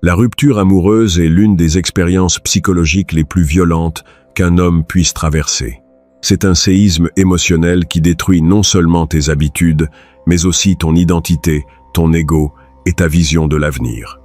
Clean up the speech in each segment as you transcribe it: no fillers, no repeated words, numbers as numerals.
La rupture amoureuse est l'une des expériences psychologiques les plus violentes qu'un homme puisse traverser. C'est un séisme émotionnel qui détruit non seulement tes habitudes, mais aussi ton identité, ton ego et ta vision de l'avenir.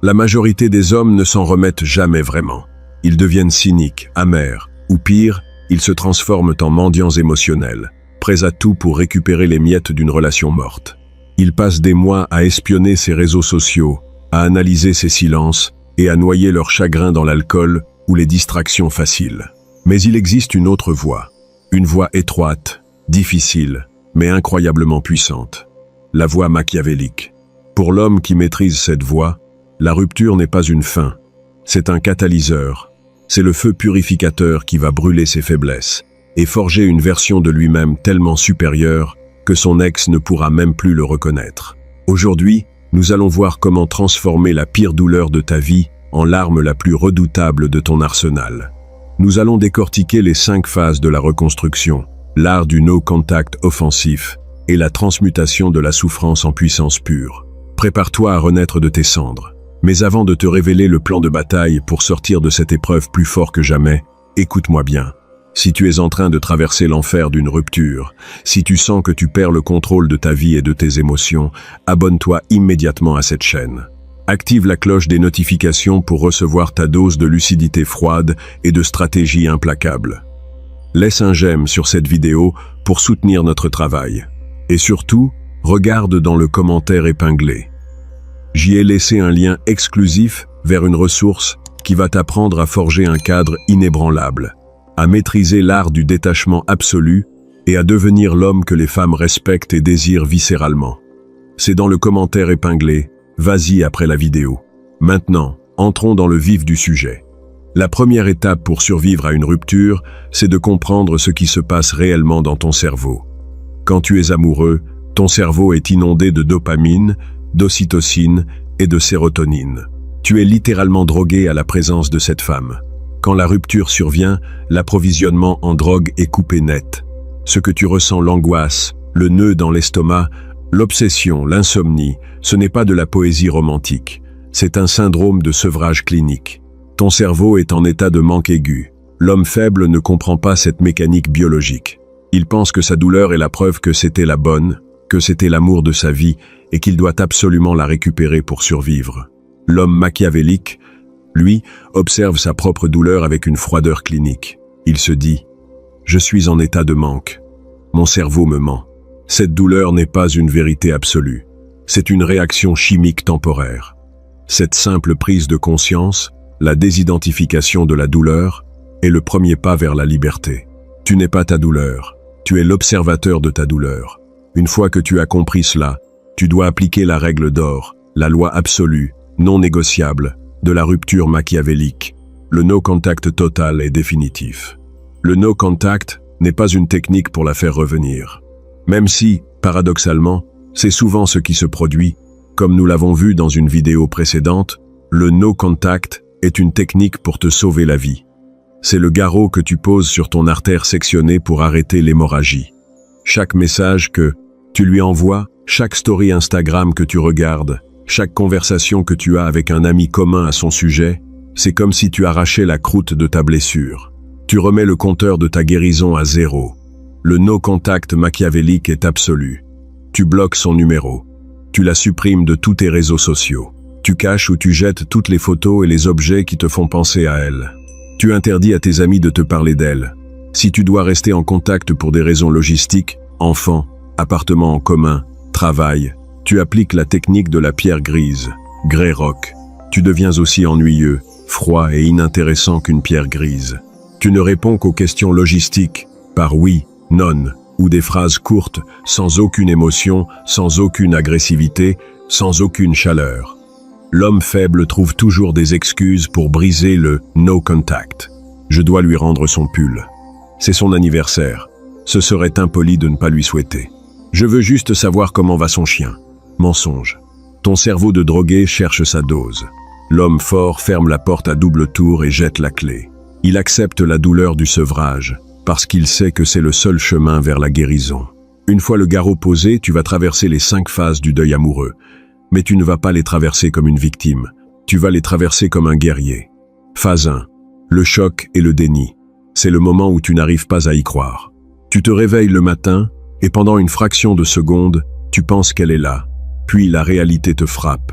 La majorité des hommes ne s'en remettent jamais vraiment. Ils deviennent cyniques, amers, ou pire, ils se transforment en mendiants émotionnels, prêts à tout pour récupérer les miettes d'une relation morte. Ils passent des mois à espionner ses réseaux sociaux, à analyser ses silences et à noyer leur chagrin dans l'alcool ou les distractions faciles. Mais il existe une autre voie. Une voie étroite, difficile, mais incroyablement puissante. La voie machiavélique. Pour l'homme qui maîtrise cette voie, la rupture n'est pas une fin. C'est un catalyseur. C'est le feu purificateur qui va brûler ses faiblesses et forger une version de lui-même tellement supérieure que son ex ne pourra même plus le reconnaître. Aujourd'hui, nous allons voir comment transformer la pire douleur de ta vie en l'arme la plus redoutable de ton arsenal. Nous allons décortiquer les 5 phases de la reconstruction, l'art du no-contact offensif et la transmutation de la souffrance en puissance pure. Prépare-toi à renaître de tes cendres. Mais avant de te révéler le plan de bataille pour sortir de cette épreuve plus fort que jamais, écoute-moi bien. Si tu es en train de traverser l'enfer d'une rupture, si tu sens que tu perds le contrôle de ta vie et de tes émotions, abonne-toi immédiatement à cette chaîne. Active la cloche des notifications pour recevoir ta dose de lucidité froide et de stratégie implacable. Laisse un j'aime sur cette vidéo pour soutenir notre travail. Et surtout, regarde dans le commentaire épinglé. J'y ai laissé un lien exclusif vers une ressource qui va t'apprendre à forger un cadre inébranlable, à maîtriser l'art du détachement absolu et à devenir l'homme que les femmes respectent et désirent viscéralement. C'est dans le commentaire épinglé, vas-y après la vidéo. Maintenant, entrons dans le vif du sujet. La première étape pour survivre à une rupture, c'est de comprendre ce qui se passe réellement dans ton cerveau. Quand tu es amoureux, ton cerveau est inondé de dopamine, d'ocytocine et de sérotonine. Tu es littéralement drogué à la présence de cette femme. Quand la rupture survient, l'approvisionnement en drogue est coupé net. Ce que tu ressens, l'angoisse, le nœud dans l'estomac, l'obsession, l'insomnie, ce n'est pas de la poésie romantique. C'est un syndrome de sevrage clinique. Ton cerveau est en état de manque aigu. L'homme faible ne comprend pas cette mécanique biologique. Il pense que sa douleur est la preuve que c'était la bonne, que c'était l'amour de sa vie et qu'il doit absolument la récupérer pour survivre. L'homme machiavélique, lui, observe sa propre douleur avec une froideur clinique. Il se dit « Je suis en état de manque. Mon cerveau me ment. Cette douleur n'est pas une vérité absolue. C'est une réaction chimique temporaire. » Cette simple prise de conscience, la désidentification de la douleur, est le premier pas vers la liberté. Tu n'es pas ta douleur, tu es l'observateur de ta douleur. Une fois que tu as compris cela, tu dois appliquer la règle d'or, la loi absolue, non négociable, de la rupture machiavélique. Le no-contact total est définitif. Le no-contact n'est pas une technique pour la faire revenir. Même si, paradoxalement, c'est souvent ce qui se produit, comme nous l'avons vu dans une vidéo précédente, le no-contact est une technique pour te sauver la vie. C'est le garrot que tu poses sur ton artère sectionnée pour arrêter l'hémorragie. Chaque message que tu lui envoies, chaque story Instagram que tu regardes, chaque conversation que tu as avec un ami commun à son sujet, c'est comme si tu arrachais la croûte de ta blessure. Tu remets le compteur de ta guérison à 0. Le no-contact machiavélique est absolu. Tu bloques son numéro. Tu la supprimes de tous tes réseaux sociaux. Tu caches ou tu jettes toutes les photos et les objets qui te font penser à elle. Tu interdis à tes amis de te parler d'elle. Si tu dois rester en contact pour des raisons logistiques, enfants, appartements en commun, travail, tu appliques la technique de la pierre grise, grey rock. Tu deviens aussi ennuyeux, froid et inintéressant qu'une pierre grise. Tu ne réponds qu'aux questions logistiques, par oui, non, ou des phrases courtes, sans aucune émotion, sans aucune agressivité, sans aucune chaleur. L'homme faible trouve toujours des excuses pour briser le no contact. Je dois lui rendre son pull. C'est son anniversaire. Ce serait impoli de ne pas lui souhaiter. Je veux juste savoir comment va son chien. Mensonge. Ton cerveau de drogué cherche sa dose. L'homme fort ferme la porte à double tour et jette la clé. Il accepte la douleur du sevrage, parce qu'il sait que c'est le seul chemin vers la guérison. Une fois le garrot posé, tu vas traverser les 5 phases du deuil amoureux. Mais tu ne vas pas les traverser comme une victime. Tu vas les traverser comme un guerrier. Phase 1. Le choc et le déni. C'est le moment où tu n'arrives pas à y croire. Tu te réveilles le matin, et pendant une fraction de seconde, tu penses qu'elle est là. Puis la réalité te frappe.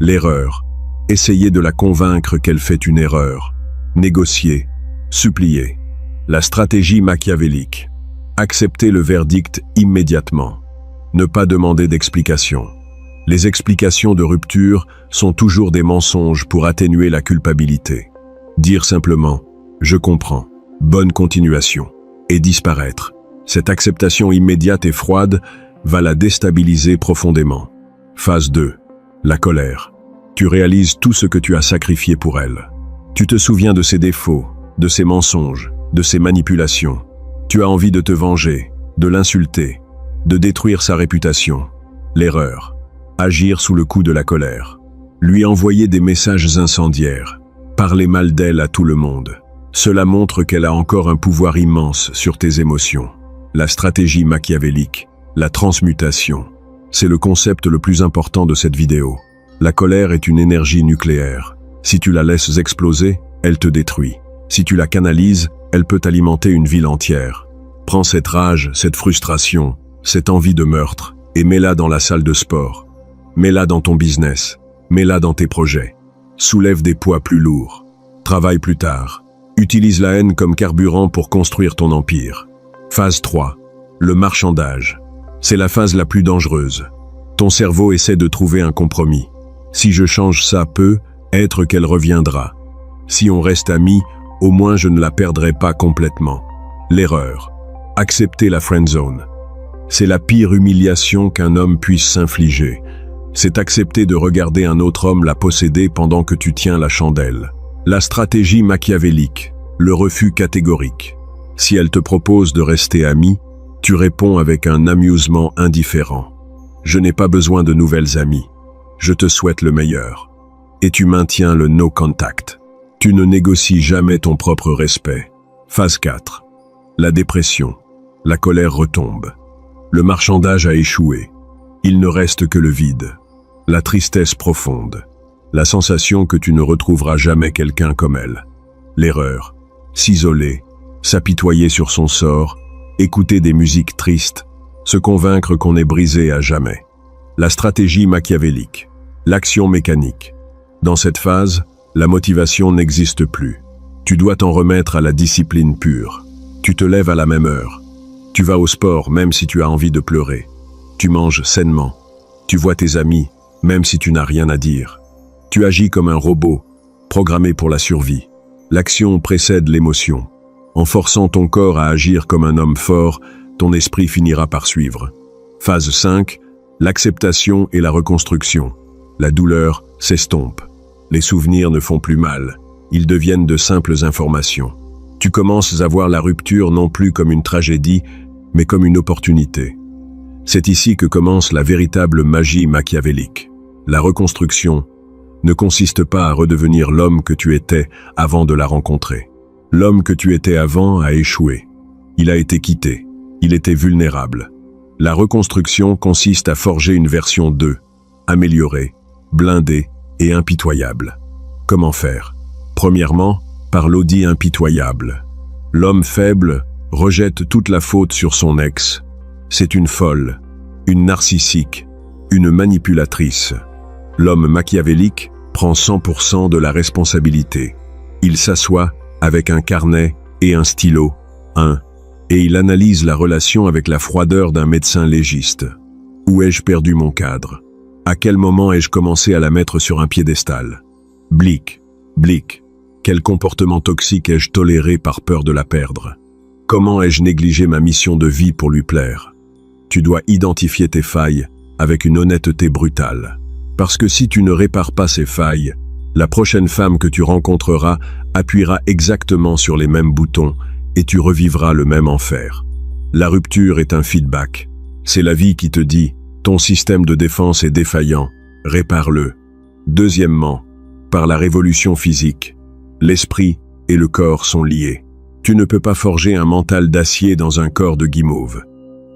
L'erreur. Essayer de la convaincre qu'elle fait une erreur. Négocier. Supplier. La stratégie machiavélique. Accepter le verdict immédiatement. Ne pas demander d'explication. Les explications de rupture sont toujours des mensonges pour atténuer la culpabilité. Dire simplement « je comprends, bonne continuation » et disparaître. Cette acceptation immédiate et froide va la déstabiliser profondément. Phase 2. La colère. Tu réalises tout ce que tu as sacrifié pour elle. Tu te souviens de ses défauts, de ses mensonges, de ses manipulations. Tu as envie de te venger, de l'insulter, de détruire sa réputation. L'erreur. Agir sous le coup de la colère. Lui envoyer des messages incendiaires. Parler mal d'elle à tout le monde. Cela montre qu'elle a encore un pouvoir immense sur tes émotions. La stratégie machiavélique, la transmutation. C'est le concept le plus important de cette vidéo. La colère est une énergie nucléaire. Si tu la laisses exploser, elle te détruit. Si tu la canalises, elle peut alimenter une ville entière. Prends cette rage, cette frustration, cette envie de meurtre, et mets-la dans la salle de sport. Mets-la dans ton business. Mets-la dans tes projets. Soulève des poids plus lourds. Travaille plus tard. Utilise la haine comme carburant pour construire ton empire. Phase 3. Le marchandage. C'est la phase la plus dangereuse. Ton cerveau essaie de trouver un compromis. Si je change ça peut-être qu'elle reviendra. Si on reste amis, au moins je ne la perdrai pas complètement. L'erreur. Accepter la friendzone. C'est la pire humiliation qu'un homme puisse s'infliger. C'est accepter de regarder un autre homme la posséder pendant que tu tiens la chandelle. La stratégie machiavélique, le refus catégorique. Si elle te propose de rester ami, tu réponds avec un amusement indifférent. Je n'ai pas besoin de nouvelles amies. Je te souhaite le meilleur. Et tu maintiens le no contact. Tu ne négocies jamais ton propre respect. Phase 4. La dépression. La colère retombe. Le marchandage a échoué. Il ne reste que le vide. La tristesse profonde. La sensation que tu ne retrouveras jamais quelqu'un comme elle. L'erreur. S'isoler. S'apitoyer sur son sort. Écouter des musiques tristes. Se convaincre qu'on est brisé à jamais. La stratégie machiavélique. L'action mécanique. Dans cette phase, la motivation n'existe plus. Tu dois t'en remettre à la discipline pure. Tu te lèves à la même heure. Tu vas au sport même si tu as envie de pleurer. Tu manges sainement. Tu vois tes amis même si tu n'as rien à dire. Tu agis comme un robot, programmé pour la survie. L'action précède l'émotion. En forçant ton corps à agir comme un homme fort, ton esprit finira par suivre. Phase 5. L'acceptation et la reconstruction. La douleur s'estompe. Les souvenirs ne font plus mal. Ils deviennent de simples informations. Tu commences à voir la rupture non plus comme une tragédie, mais comme une opportunité. C'est ici que commence la véritable magie machiavélique. La reconstruction ne consiste pas à redevenir l'homme que tu étais avant de la rencontrer. L'homme que tu étais avant a échoué. Il a été quitté. Il était vulnérable. La reconstruction consiste à forger une version 2, améliorée, blindée et impitoyable. Comment faire? Premièrement, par l'audit impitoyable. L'homme faible rejette toute la faute sur son ex. C'est une folle, une narcissique, une manipulatrice. L'homme machiavélique prend 100% de la responsabilité. Il s'assoit avec un carnet et un stylo, et il analyse la relation avec la froideur d'un médecin légiste. Où ai-je perdu mon cadre? À quel moment ai-je commencé à la mettre sur un piédestal? Blic. Quel comportement toxique ai-je toléré par peur de la perdre? Comment ai-je négligé ma mission de vie pour lui plaire? Tu dois identifier tes failles avec une honnêteté brutale. Parce que si tu ne répares pas ces failles, la prochaine femme que tu rencontreras appuiera exactement sur les mêmes boutons et tu revivras le même enfer. La rupture est un feedback. C'est la vie qui te dit « ton système de défense est défaillant, répare-le ». Deuxièmement, par la révolution physique, l'esprit et le corps sont liés. Tu ne peux pas forger un mental d'acier dans un corps de guimauve.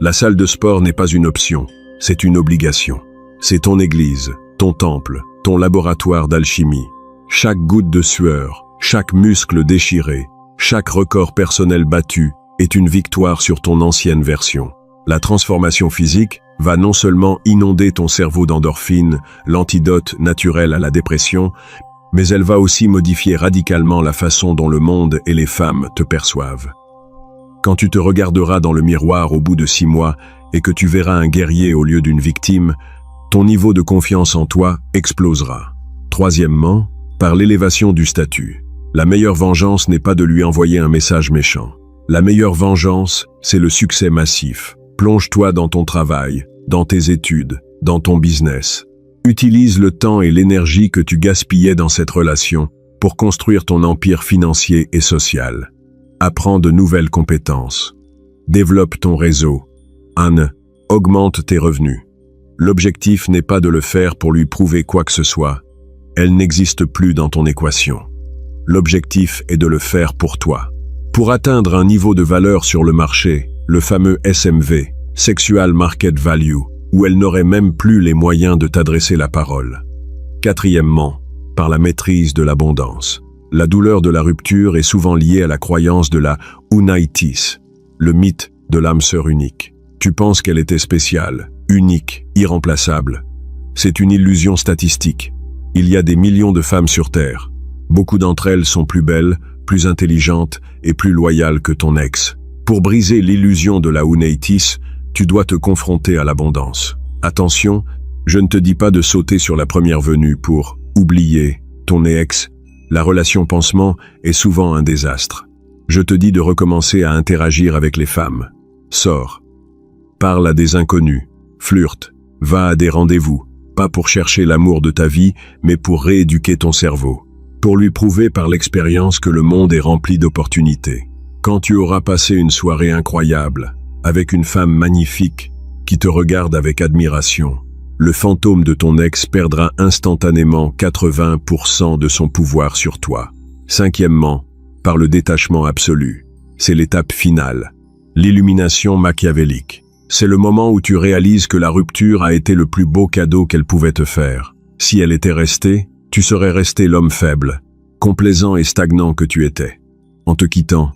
La salle de sport n'est pas une option, c'est une obligation. C'est ton église, ton temple, ton laboratoire d'alchimie. Chaque goutte de sueur, chaque muscle déchiré, chaque record personnel battu est une victoire sur ton ancienne version. La transformation physique va non seulement inonder ton cerveau d'endorphines, l'antidote naturel à la dépression, mais elle va aussi modifier radicalement la façon dont le monde et les femmes te perçoivent. Quand tu te regarderas dans le miroir au bout de 6 mois et que tu verras un guerrier au lieu d'une victime, ton niveau de confiance en toi explosera. Troisièmement, par l'élévation du statut. La meilleure vengeance n'est pas de lui envoyer un message méchant. La meilleure vengeance, c'est le succès massif. Plonge-toi dans ton travail, dans tes études, dans ton business. Utilise le temps et l'énergie que tu gaspillais dans cette relation pour construire ton empire financier et social. Apprends de nouvelles compétences. Développe ton réseau. Augmente tes revenus. L'objectif n'est pas de le faire pour lui prouver quoi que ce soit. Elle n'existe plus dans ton équation. L'objectif est de le faire pour toi. Pour atteindre un niveau de valeur sur le marché, le fameux SMV, Sexual Market Value, où elle n'aurait même plus les moyens de t'adresser la parole. Quatrièmement, par la maîtrise de l'abondance. La douleur de la rupture est souvent liée à la croyance de la Unaitis, le mythe de l'âme sœur unique. Tu penses qu'elle était spéciale, unique, irremplaçable. C'est une illusion statistique. Il y a des millions de femmes sur Terre. Beaucoup d'entre elles sont plus belles, plus intelligentes et plus loyales que ton ex. Pour briser l'illusion de la Unaitis, tu dois te confronter à l'abondance. Attention, je ne te dis pas de sauter sur la première venue pour oublier ton ex. La relation pansement est souvent un désastre. Je te dis de recommencer à interagir avec les femmes. Sors. Parle à des inconnus. Flirte. Va à des rendez-vous. Pas pour chercher l'amour de ta vie, mais pour rééduquer ton cerveau. Pour lui prouver par l'expérience que le monde est rempli d'opportunités. Quand tu auras passé une soirée incroyable, avec une femme magnifique qui te regarde avec admiration, le fantôme de ton ex perdra instantanément 80% de son pouvoir sur toi. Cinquièmement, par le détachement absolu. C'est l'étape finale. L'illumination machiavélique. C'est le moment où tu réalises que la rupture a été le plus beau cadeau qu'elle pouvait te faire. Si elle était restée, tu serais resté l'homme faible, complaisant et stagnant que tu étais. En te quittant,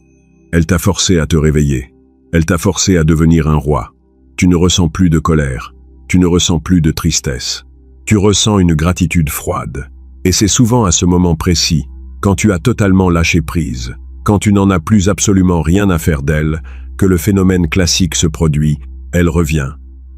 elle t'a forcé à te réveiller. Elle t'a forcé à devenir un roi. Tu ne ressens plus de colère. Tu ne ressens plus de tristesse. Tu ressens une gratitude froide. Et c'est souvent à ce moment précis, quand tu as totalement lâché prise, quand tu n'en as plus absolument rien à faire d'elle, que le phénomène classique se produit. Elle revient.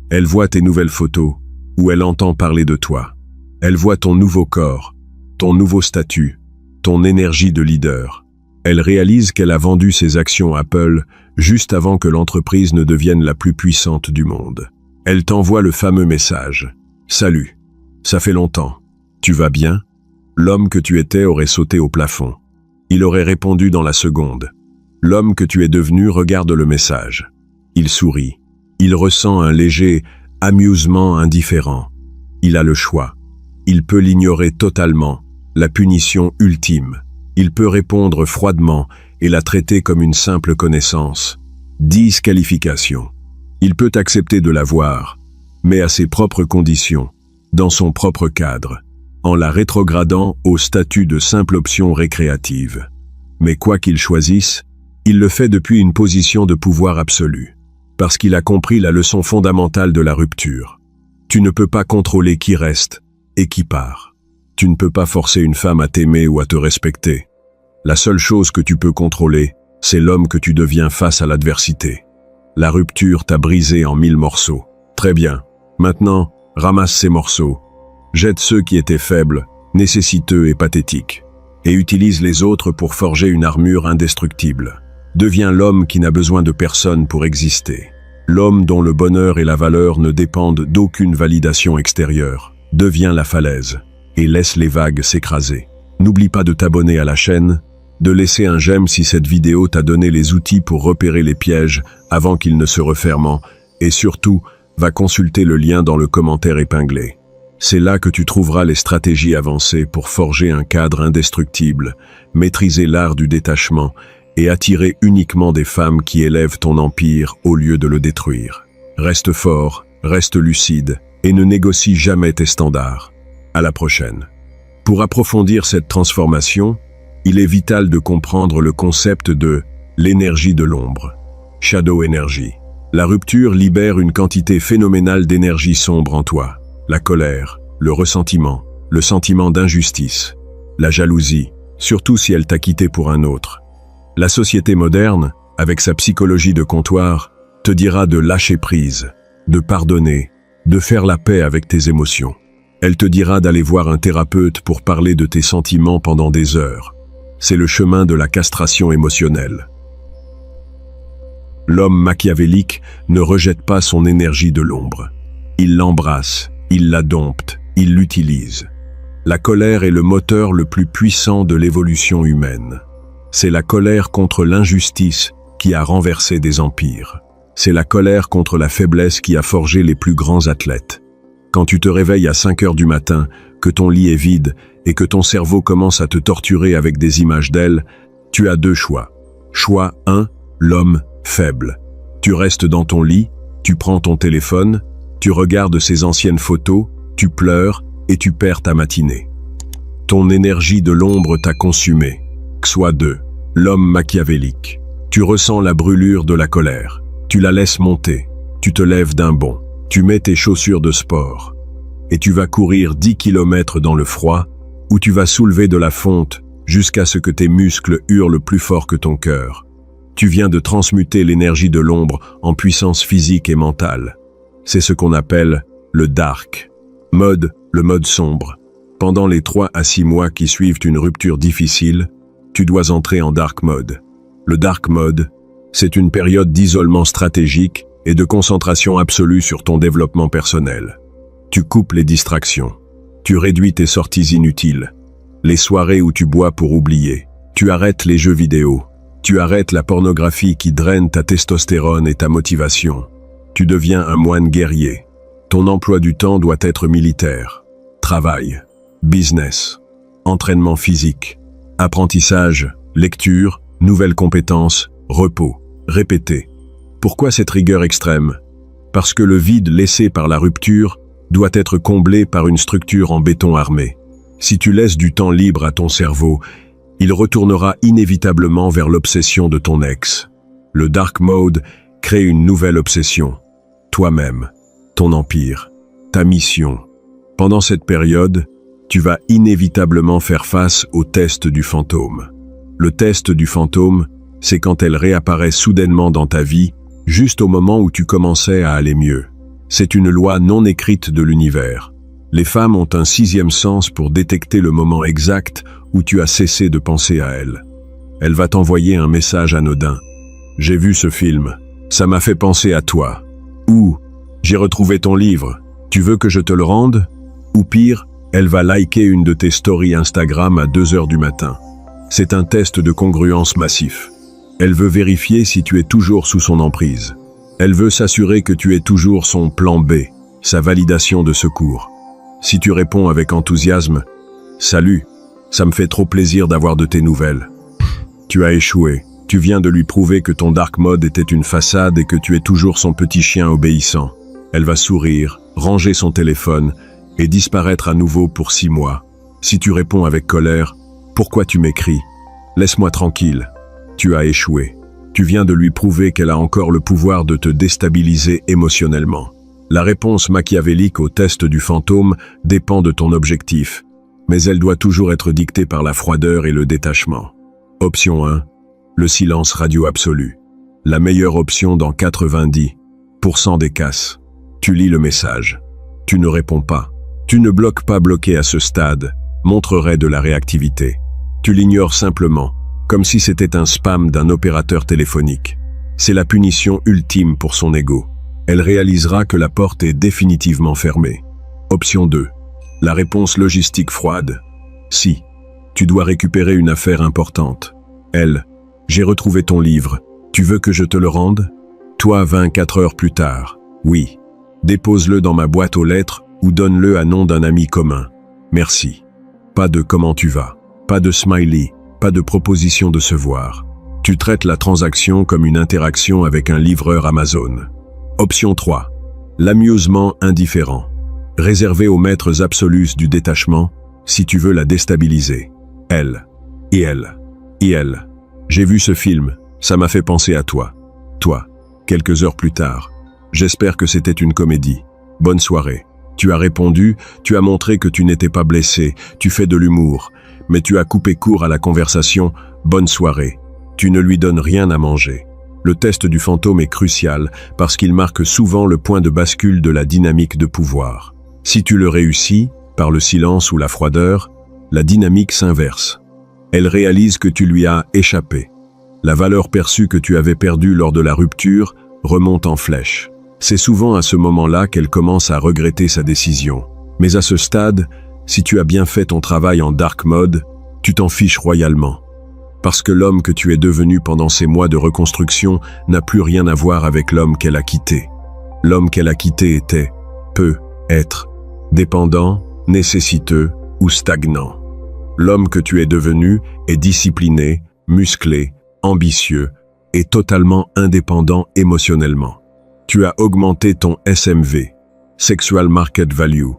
Elle voit tes nouvelles photos, ou elle entend parler de toi. Elle voit ton nouveau corps, ton nouveau statut, ton énergie de leader. Elle réalise qu'elle a vendu ses actions Apple juste avant que l'entreprise ne devienne la plus puissante du monde. Elle t'envoie le fameux message. « Salut, ça fait longtemps. Tu vas bien ?» L'homme que tu étais aurait sauté au plafond. Il aurait répondu dans la seconde. L'homme que tu es devenu regarde le message. Il sourit. Il ressent un léger amusement indifférent. Il a le choix. Il peut l'ignorer totalement, la punition ultime. Il peut répondre froidement et la traiter comme une simple connaissance. Disqualification. Il peut accepter de la voir, mais à ses propres conditions, dans son propre cadre, en la rétrogradant au statut de simple option récréative. Mais quoi qu'il choisisse, il le fait depuis une position de pouvoir absolu. Parce qu'il a compris la leçon fondamentale de la rupture. Tu ne peux pas contrôler qui reste et qui part. Tu ne peux pas forcer une femme à t'aimer ou à te respecter. La seule chose que tu peux contrôler, c'est l'homme que tu deviens face à l'adversité. La rupture t'a brisé en 1000 morceaux. Très bien. Maintenant, ramasse ces morceaux. Jette ceux qui étaient faibles, nécessiteux et pathétiques. Et utilise les autres pour forger une armure indestructible. Deviens l'homme qui n'a besoin de personne pour exister. L'homme dont le bonheur et la valeur ne dépendent d'aucune validation extérieure. Deviens la falaise et laisse les vagues s'écraser. N'oublie pas de t'abonner à la chaîne, de laisser un j'aime si cette vidéo t'a donné les outils pour repérer les pièges avant qu'ils ne se referment, et surtout, va consulter le lien dans le commentaire épinglé. C'est là que tu trouveras les stratégies avancées pour forger un cadre indestructible, maîtriser l'art du détachement et attirer uniquement des femmes qui élèvent ton empire au lieu de le détruire. Reste fort, reste lucide et ne négocie jamais tes standards. À la prochaine. Pour approfondir cette transformation, il est vital de comprendre le concept de l'énergie de l'ombre. Shadow Energy. La rupture libère une quantité phénoménale d'énergie sombre en toi. La colère, le ressentiment, le sentiment d'injustice, la jalousie, surtout si elle t'a quitté pour un autre. La société moderne, avec sa psychologie de comptoir, te dira de lâcher prise, de pardonner, de faire la paix avec tes émotions. Elle te dira d'aller voir un thérapeute pour parler de tes sentiments pendant des heures. C'est le chemin de la castration émotionnelle. L'homme machiavélique ne rejette pas son énergie de l'ombre. Il l'embrasse, il la dompte, il l'utilise. La colère est le moteur le plus puissant de l'évolution humaine. C'est la colère contre l'injustice qui a renversé des empires. C'est la colère contre la faiblesse qui a forgé les plus grands athlètes. Quand tu te réveilles à 5 heures du matin, que ton lit est vide et que ton cerveau commence à te torturer avec des images d'elle, tu as 2 choix. Choix 1, l'homme faible. Tu restes dans ton lit, tu prends ton téléphone, tu regardes ces anciennes photos, tu pleures et tu perds ta matinée. Ton énergie de l'ombre t'a consumé. Choix 2, l'homme machiavélique. Tu ressens la brûlure de la colère. Tu la laisses monter. Tu te lèves d'un bond. Tu mets tes chaussures de sport. Et tu vas courir 10 km dans le froid, où tu vas soulever de la fonte jusqu'à ce que tes muscles hurlent plus fort que ton cœur. Tu viens de transmuter l'énergie de l'ombre en puissance physique et mentale. C'est ce qu'on appelle le dark mode, le mode sombre. Pendant les 3 à 6 mois qui suivent une rupture difficile, tu dois entrer en dark mode. Le dark mode, c'est une période d'isolement stratégique et de concentration absolue sur ton développement personnel. Tu coupes les distractions. Tu réduis tes sorties inutiles. Les soirées où tu bois pour oublier. Tu arrêtes les jeux vidéo. Tu arrêtes la pornographie qui draine ta testostérone et ta motivation. Tu deviens un moine guerrier. Ton emploi du temps doit être militaire. Travail, business, entraînement physique, apprentissage, lecture, nouvelles compétences, repos, répéter. Pourquoi cette rigueur extrême? Parce que le vide laissé par la rupture doit être comblé par une structure en béton armé. Si tu laisses du temps libre à ton cerveau, il retournera inévitablement vers l'obsession de ton ex. Le dark mode crée une nouvelle obsession. Toi-même, ton empire, ta mission. Pendant cette période, tu vas inévitablement faire face au test du fantôme. Le test du fantôme, c'est quand elle réapparaît soudainement dans ta vie, juste au moment où tu commençais à aller mieux. C'est une loi non écrite de l'univers. Les femmes ont un 6e sens pour détecter le moment exact où tu as cessé de penser à elle. Elle va t'envoyer un message anodin. « J'ai vu ce film. Ça m'a fait penser à toi. » Ou « J'ai retrouvé ton livre. Tu veux que je te le rende ?» Ou pire, elle va liker une de tes stories Instagram à 2 heures du matin. C'est un test de congruence massif. Elle veut vérifier si tu es toujours sous son emprise. Elle veut s'assurer que tu es toujours son plan B, sa validation de secours. Si tu réponds avec enthousiasme « Salut, ça me fait trop plaisir d'avoir de tes nouvelles », tu as échoué. Tu viens de lui prouver que ton dark mode était une façade et que tu es toujours son petit chien obéissant. Elle va sourire, ranger son téléphone et disparaître à nouveau pour 6 mois. Si tu réponds avec colère « Pourquoi tu m'écris ? Laisse-moi tranquille », tu as échoué. Tu viens de lui prouver qu'elle a encore le pouvoir de te déstabiliser émotionnellement. La réponse machiavélique au test du fantôme dépend de ton objectif, mais elle doit toujours être dictée par la froideur et le détachement. Option 1. Le silence radio absolu. La meilleure option dans 90% des cas. Tu lis le message. Tu ne réponds pas. Tu ne bloques pas. Bloqué à ce stade montrerait de la réactivité. Tu l'ignores simplement, comme si c'était un spam d'un opérateur téléphonique. C'est la punition ultime pour son ego. Elle réalisera que la porte est définitivement fermée. Option 2. La réponse logistique froide. Si. Tu dois récupérer une affaire importante. Elle. J'ai retrouvé ton livre. Tu veux que je te le rende? Toi, 24 heures plus tard. Oui. Dépose-le dans ma boîte aux lettres ou donne-le à nom d'un ami commun. Merci. Pas de comment tu vas. Pas de smiley. Pas de proposition de se voir. Tu traites la transaction comme une interaction avec un livreur Amazon. Option 3. L'amusement indifférent. réservée aux maîtres absolus du détachement, si tu veux la déstabiliser. Elle. Et elle. Et elle. J'ai vu ce film, ça m'a fait penser à toi. Toi. Quelques heures plus tard. J'espère que c'était une comédie. Bonne soirée. Tu as répondu, tu as montré que tu n'étais pas blessé, tu fais de l'humour, mais tu as coupé court à la conversation. Bonne soirée. Tu ne lui donnes rien à manger. Le test du fantôme est crucial parce qu'il marque souvent le point de bascule de la dynamique de pouvoir. Si tu le réussis, par le silence ou la froideur, la dynamique s'inverse. Elle réalise que tu lui as échappé. La valeur perçue que tu avais perdue lors de la rupture remonte en flèche. C'est souvent à ce moment-là qu'elle commence à regretter sa décision. Mais à ce stade, si tu as bien fait ton travail en dark mode, tu t'en fiches royalement. Parce que l'homme que tu es devenu pendant ces mois de reconstruction n'a plus rien à voir avec l'homme qu'elle a quitté. L'homme qu'elle a quitté était, peut être, dépendant, nécessiteux ou stagnant. L'homme que tu es devenu est discipliné, musclé, ambitieux et totalement indépendant émotionnellement. Tu as augmenté ton SMV, Sexual Market Value,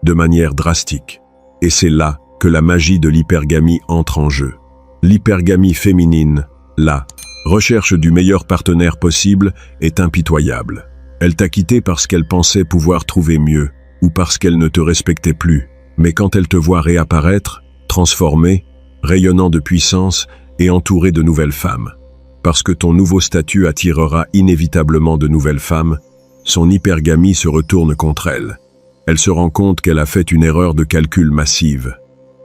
de manière drastique. Et c'est là que la magie de l'hypergamie entre en jeu. L'hypergamie féminine, la recherche du meilleur partenaire possible, est impitoyable. Elle t'a quitté parce qu'elle pensait pouvoir trouver mieux, ou parce qu'elle ne te respectait plus. Mais quand elle te voit réapparaître, transformé, rayonnant de puissance et entouré de nouvelles femmes, parce que ton nouveau statut attirera inévitablement de nouvelles femmes, son hypergamie se retourne contre elle. Elle se rend compte qu'elle a fait une erreur de calcul massive.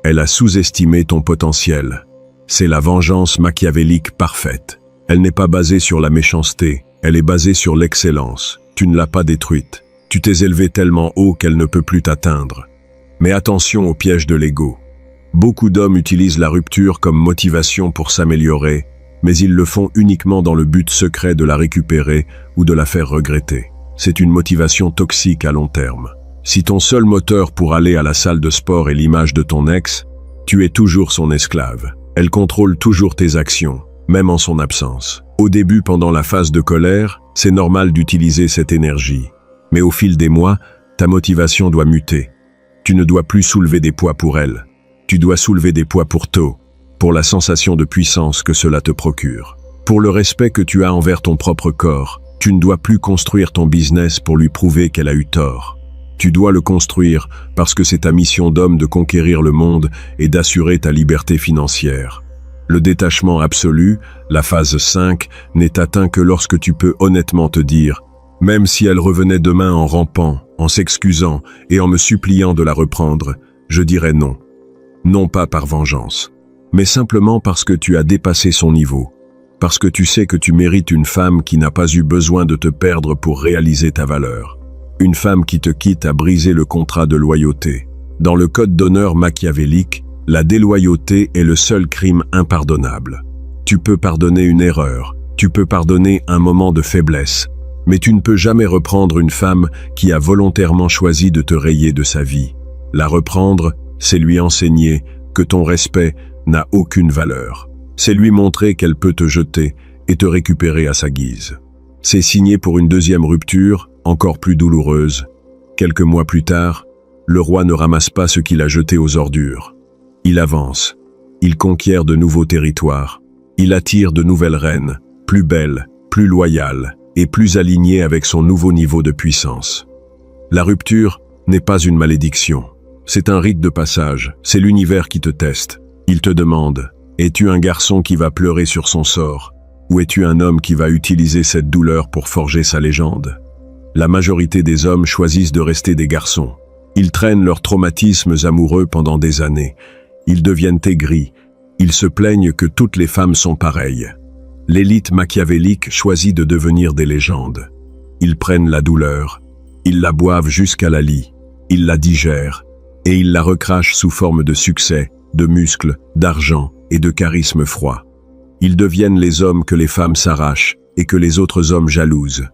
Elle a sous-estimé ton potentiel. C'est la vengeance machiavélique parfaite. Elle n'est pas basée sur la méchanceté, elle est basée sur l'excellence. Tu ne l'as pas détruite. Tu t'es élevé tellement haut qu'elle ne peut plus t'atteindre. Mais attention au piège de l'ego. Beaucoup d'hommes utilisent la rupture comme motivation pour s'améliorer, mais ils le font uniquement dans le but secret de la récupérer ou de la faire regretter. C'est une motivation toxique à long terme. Si ton seul moteur pour aller à la salle de sport est l'image de ton ex, tu es toujours son esclave. Elle contrôle toujours tes actions, même en son absence. Au début, pendant la phase de colère, c'est normal d'utiliser cette énergie. Mais au fil des mois, ta motivation doit muter. Tu ne dois plus soulever des poids pour elle. Tu dois soulever des poids pour toi, pour la sensation de puissance que cela te procure. Pour le respect que tu as envers ton propre corps, tu ne dois plus construire ton business pour lui prouver qu'elle a eu tort. Tu dois le construire parce que c'est ta mission d'homme de conquérir le monde et d'assurer ta liberté financière. Le détachement absolu, la phase 5, n'est atteint que lorsque tu peux honnêtement te dire « Même si elle revenait demain en rampant, en s'excusant et en me suppliant de la reprendre, je dirais non. » Non pas par vengeance, mais simplement parce que tu as dépassé son niveau. Parce que tu sais que tu mérites une femme qui n'a pas eu besoin de te perdre pour réaliser ta valeur. Une femme qui te quitte a brisé le contrat de loyauté. Dans le code d'honneur machiavélique, la déloyauté est le seul crime impardonnable. Tu peux pardonner une erreur, tu peux pardonner un moment de faiblesse, mais tu ne peux jamais reprendre une femme qui a volontairement choisi de te rayer de sa vie. La reprendre, c'est lui enseigner que ton respect n'a aucune valeur. C'est lui montrer qu'elle peut te jeter et te récupérer à sa guise. C'est signer pour une deuxième rupture, encore plus douloureuse. Quelques mois plus tard, le roi ne ramasse pas ce qu'il a jeté aux ordures. Il avance, il conquiert de nouveaux territoires, il attire de nouvelles reines, plus belles, plus loyales et plus alignées avec son nouveau niveau de puissance. La rupture n'est pas une malédiction, c'est un rite de passage, c'est l'univers qui te teste. Il te demande, es-tu un garçon qui va pleurer sur son sort, ou es-tu un homme qui va utiliser cette douleur pour forger sa légende? La majorité des hommes choisissent de rester des garçons. Ils traînent leurs traumatismes amoureux pendant des années. Ils deviennent aigris. Ils se plaignent que toutes les femmes sont pareilles. L'élite machiavélique choisit de devenir des légendes. Ils prennent la douleur. Ils la boivent jusqu'à la lie. Ils la digèrent. Et ils la recrachent sous forme de succès, de muscles, d'argent et de charisme froid. Ils deviennent les hommes que les femmes s'arrachent et que les autres hommes jalousent.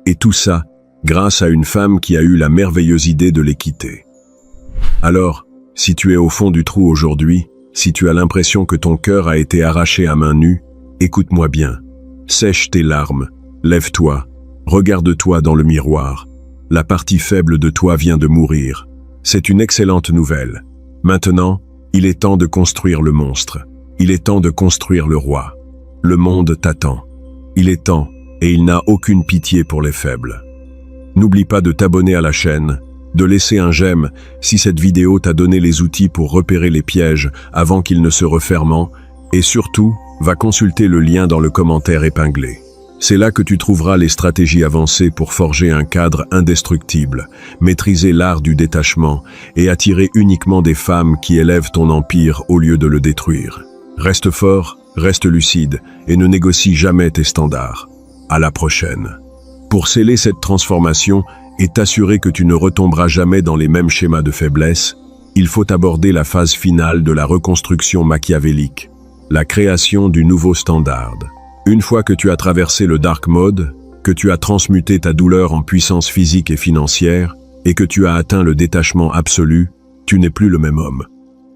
Et tout ça, grâce à une femme qui a eu la merveilleuse idée de les quitter. Alors, si tu es au fond du trou aujourd'hui, si tu as l'impression que ton cœur a été arraché à main nue, écoute-moi bien. Sèche tes larmes, lève-toi, regarde-toi dans le miroir la partie faible de toi vient de mourir. C'est une excellente nouvelle. Maintenant, il est temps de construire le monstre. Il est temps de construire le roi. Le monde t'attend. Il est temps, et il n'a aucune pitié pour les faibles. N'oublie pas de t'abonner à la chaîne, de laisser un j'aime si cette vidéo t'a donné les outils pour repérer les pièges avant qu'ils ne se referment, et surtout, va consulter le lien dans le commentaire épinglé. C'est là que tu trouveras les stratégies avancées pour forger un cadre indestructible, maîtriser l'art du détachement et attirer uniquement des femmes qui élèvent ton empire au lieu de le détruire. Reste fort, reste lucide et ne négocie jamais tes standards. À la prochaine. Pour sceller cette transformation et t'assurer que tu ne retomberas jamais dans les mêmes schémas de faiblesse, il faut aborder la phase finale de la reconstruction machiavélique, la création du nouveau standard. Une fois que tu as traversé le dark mode, que tu as transmuté ta douleur en puissance physique et financière, et que tu as atteint le détachement absolu, tu n'es plus le même homme.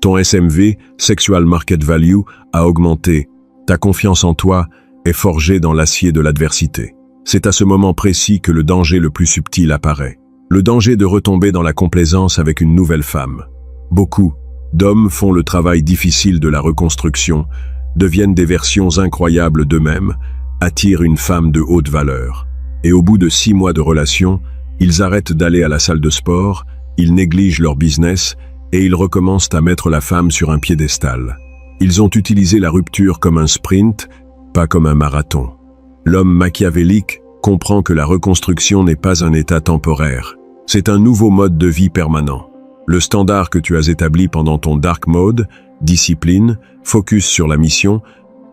Ton SMV, Sexual Market Value, a augmenté. Ta confiance en toi est forgée dans l'acier de l'adversité. C'est à ce moment précis que le danger le plus subtil apparaît. Le danger de retomber dans la complaisance avec une nouvelle femme. Beaucoup d'hommes font le travail difficile de la reconstruction, deviennent des versions incroyables d'eux-mêmes, attirent une femme de haute valeur. Et au bout de 6 mois de relation, ils arrêtent d'aller à la salle de sport, ils négligent leur business et ils recommencent à mettre la femme sur un piédestal. Ils ont utilisé la rupture comme un sprint, pas comme un marathon. L'homme machiavélique comprend que la reconstruction n'est pas un état temporaire. C'est un nouveau mode de vie permanent. Le standard que tu as établi pendant ton dark mode, discipline, focus sur la mission,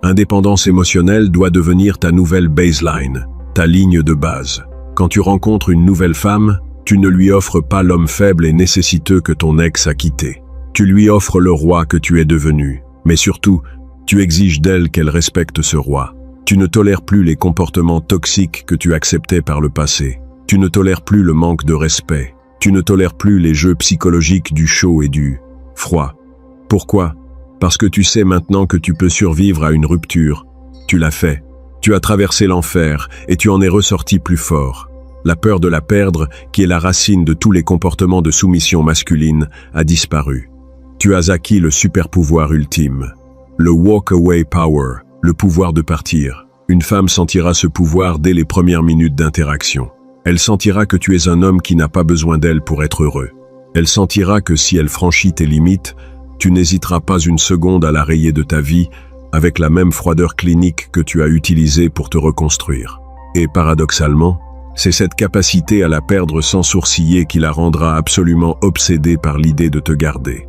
indépendance émotionnelle doit devenir ta nouvelle baseline, ta ligne de base. Quand tu rencontres une nouvelle femme, tu ne lui offres pas l'homme faible et nécessiteux que ton ex a quitté. Tu lui offres le roi que tu es devenu. Mais surtout, tu exiges d'elle qu'elle respecte ce roi. Tu ne tolères plus les comportements toxiques que tu acceptais par le passé. Tu ne tolères plus le manque de respect. Tu ne tolères plus les jeux psychologiques du chaud et du froid. Pourquoi? Parce que tu sais maintenant que tu peux survivre à une rupture. Tu l'as fait. Tu as traversé l'enfer et tu en es ressorti plus fort. La peur de la perdre, qui est la racine de tous les comportements de soumission masculine, a disparu. Tu as acquis le super-pouvoir ultime. Le walk-away power, le pouvoir de partir. Une femme sentira ce pouvoir dès les premières minutes d'interaction. Elle sentira que tu es un homme qui n'a pas besoin d'elle pour être heureux. Elle sentira que si elle franchit tes limites, tu n'hésiteras pas une seconde à la rayer de ta vie avec la même froideur clinique que tu as utilisée pour te reconstruire. Et paradoxalement, c'est cette capacité à la perdre sans sourciller qui la rendra absolument obsédée par l'idée de te garder.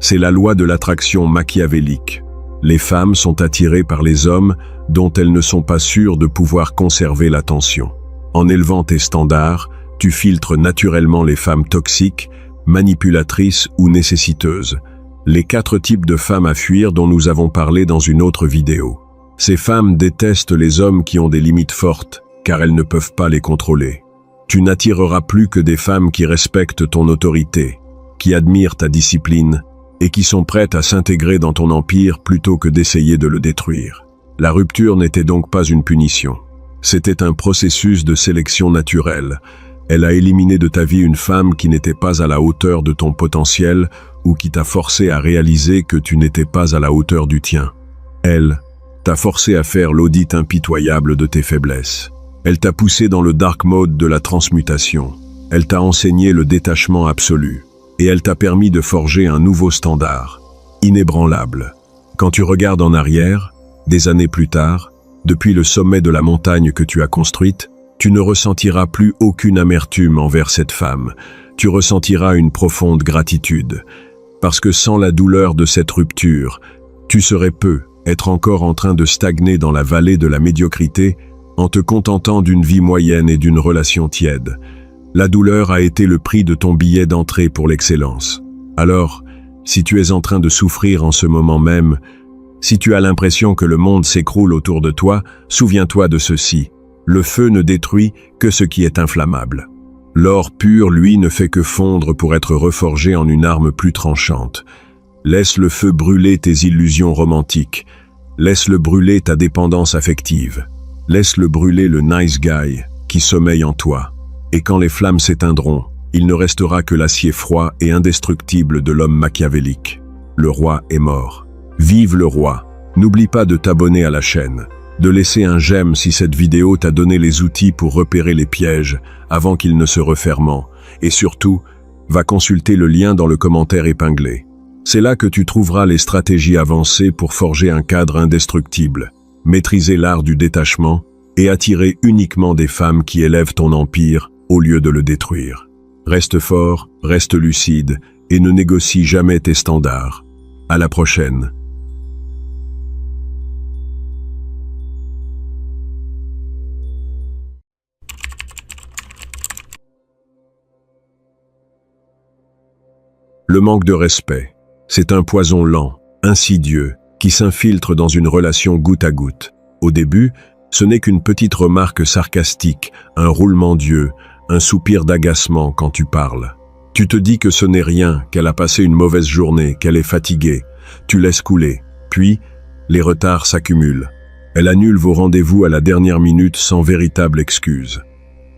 C'est la loi de l'attraction machiavélique. Les femmes sont attirées par les hommes dont elles ne sont pas sûres de pouvoir conserver l'attention. En élevant tes standards, tu filtres naturellement les femmes toxiques, manipulatrices ou nécessiteuses. Les 4 types de femmes à fuir dont nous avons parlé dans une autre vidéo. Ces femmes détestent les hommes qui ont des limites fortes, car elles ne peuvent pas les contrôler. Tu n'attireras plus que des femmes qui respectent ton autorité, qui admirent ta discipline, et qui sont prêtes à s'intégrer dans ton empire plutôt que d'essayer de le détruire. La rupture n'était donc pas une punition. C'était un processus de sélection naturelle. Elle a éliminé de ta vie une femme qui n'était pas à la hauteur de ton potentiel ou qui t'a forcé à réaliser que tu n'étais pas à la hauteur du tien. Elle t'a forcé à faire l'audit impitoyable de tes faiblesses. Elle t'a poussé dans le dark mode de la transmutation. Elle t'a enseigné le détachement absolu. Et elle t'a permis de forger un nouveau standard, inébranlable. Quand tu regardes en arrière, des années plus tard, depuis le sommet de la montagne que tu as construite, tu ne ressentiras plus aucune amertume envers cette femme. Tu ressentiras une profonde gratitude. Parce que sans la douleur de cette rupture, tu serais peu être encore en train de stagner dans la vallée de la médiocrité en te contentant d'une vie moyenne et d'une relation tiède. La douleur a été le prix de ton billet d'entrée pour l'excellence. Alors, si tu es en train de souffrir en ce moment même, si tu as l'impression que le monde s'écroule autour de toi, souviens-toi de ceci. Le feu ne détruit que ce qui est inflammable. L'or pur, lui, ne fait que fondre pour être reforgé en une arme plus tranchante. Laisse le feu brûler tes illusions romantiques. Laisse-le brûler ta dépendance affective. Laisse-le brûler le nice guy qui sommeille en toi. Et quand les flammes s'éteindront, il ne restera que l'acier froid et indestructible de l'homme machiavélique. Le roi est mort. Vive le roi! N'oublie pas de t'abonner à la chaîne, de laisser un j'aime si cette vidéo t'a donné les outils pour repérer les pièges avant qu'ils ne se referment, et surtout, va consulter le lien dans le commentaire épinglé. C'est là que tu trouveras les stratégies avancées pour forger un cadre indestructible, maîtriser l'art du détachement et attirer uniquement des femmes qui élèvent ton empire au lieu de le détruire. Reste fort, reste lucide et ne négocie jamais tes standards. À la prochaine. Le manque de respect, c'est un poison lent, insidieux, qui s'infiltre dans une relation goutte à goutte. Au début, ce n'est qu'une petite remarque sarcastique, un roulement d'yeux, un soupir d'agacement quand tu parles. Tu te dis que ce n'est rien, qu'elle a passé une mauvaise journée, qu'elle est fatiguée. Tu laisses couler. Puis, les retards s'accumulent. Elle annule vos rendez-vous à la dernière minute sans véritable excuse.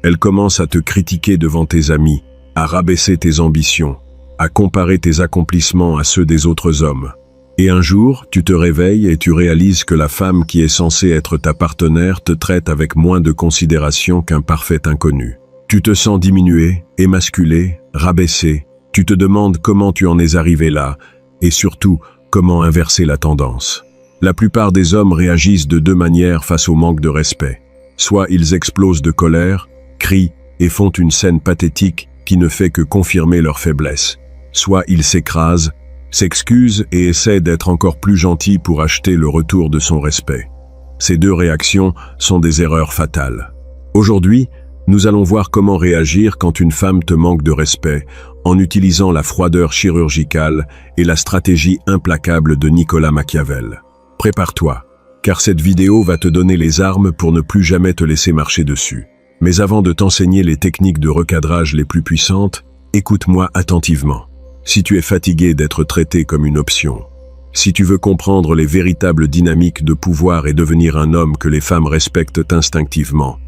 Elle commence à te critiquer devant tes amis, à rabaisser tes ambitions, à comparer tes accomplissements à ceux des autres hommes. Et un jour, tu te réveilles et tu réalises que la femme qui est censée être ta partenaire te traite avec moins de considération qu'un parfait inconnu. Tu te sens diminué, émasculé, rabaissé. Tu te demandes comment tu en es arrivé là, et surtout, comment inverser la tendance. La plupart des hommes réagissent de deux manières face au manque de respect. Soit ils explosent de colère, crient et font une scène pathétique qui ne fait que confirmer leur faiblesse. Soit ils s'écrasent, s'excusent et essaient d'être encore plus gentils pour acheter le retour de son respect. Ces deux réactions sont des erreurs fatales. Aujourd'hui, nous allons voir comment réagir quand une femme te manque de respect en utilisant la froideur chirurgicale et la stratégie implacable de Nicolas Machiavel. Prépare-toi, car cette vidéo va te donner les armes pour ne plus jamais te laisser marcher dessus. Mais avant de t'enseigner les techniques de recadrage les plus puissantes, écoute-moi attentivement. Si tu es fatigué d'être traité comme une option, si tu veux comprendre les véritables dynamiques de pouvoir et devenir un homme que les femmes respectent instinctivement,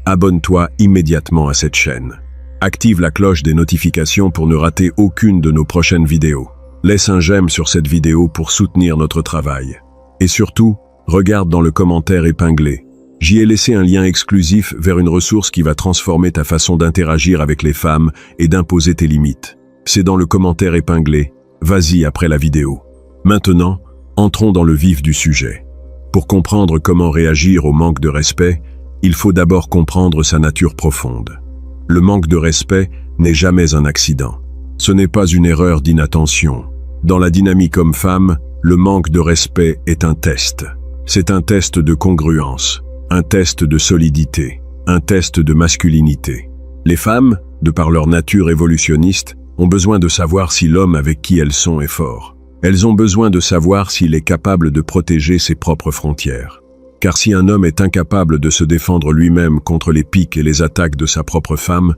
abonne-toi immédiatement à cette chaîne. Active la cloche des notifications pour ne rater aucune de nos prochaines vidéos. Laisse un j'aime sur cette vidéo pour soutenir notre travail. Et surtout, regarde dans le commentaire épinglé. J'y ai laissé un lien exclusif vers une ressource qui va transformer ta façon d'interagir avec les femmes et d'imposer tes limites. C'est dans le commentaire épinglé. Vas-y après la vidéo. Maintenant, entrons dans le vif du sujet. Pour comprendre comment réagir au manque de respect, il faut d'abord comprendre sa nature profonde. Le manque de respect n'est jamais un accident. Ce n'est pas une erreur d'inattention. Dans la dynamique homme-femme, le manque de respect est un test. C'est un test de congruence, un test de solidité, un test de masculinité. Les femmes, de par leur nature évolutionniste, ont besoin de savoir si l'homme avec qui elles sont est fort. Elles ont besoin de savoir s'il est capable de protéger ses propres frontières. Car si un homme est incapable de se défendre lui-même contre les piques et les attaques de sa propre femme,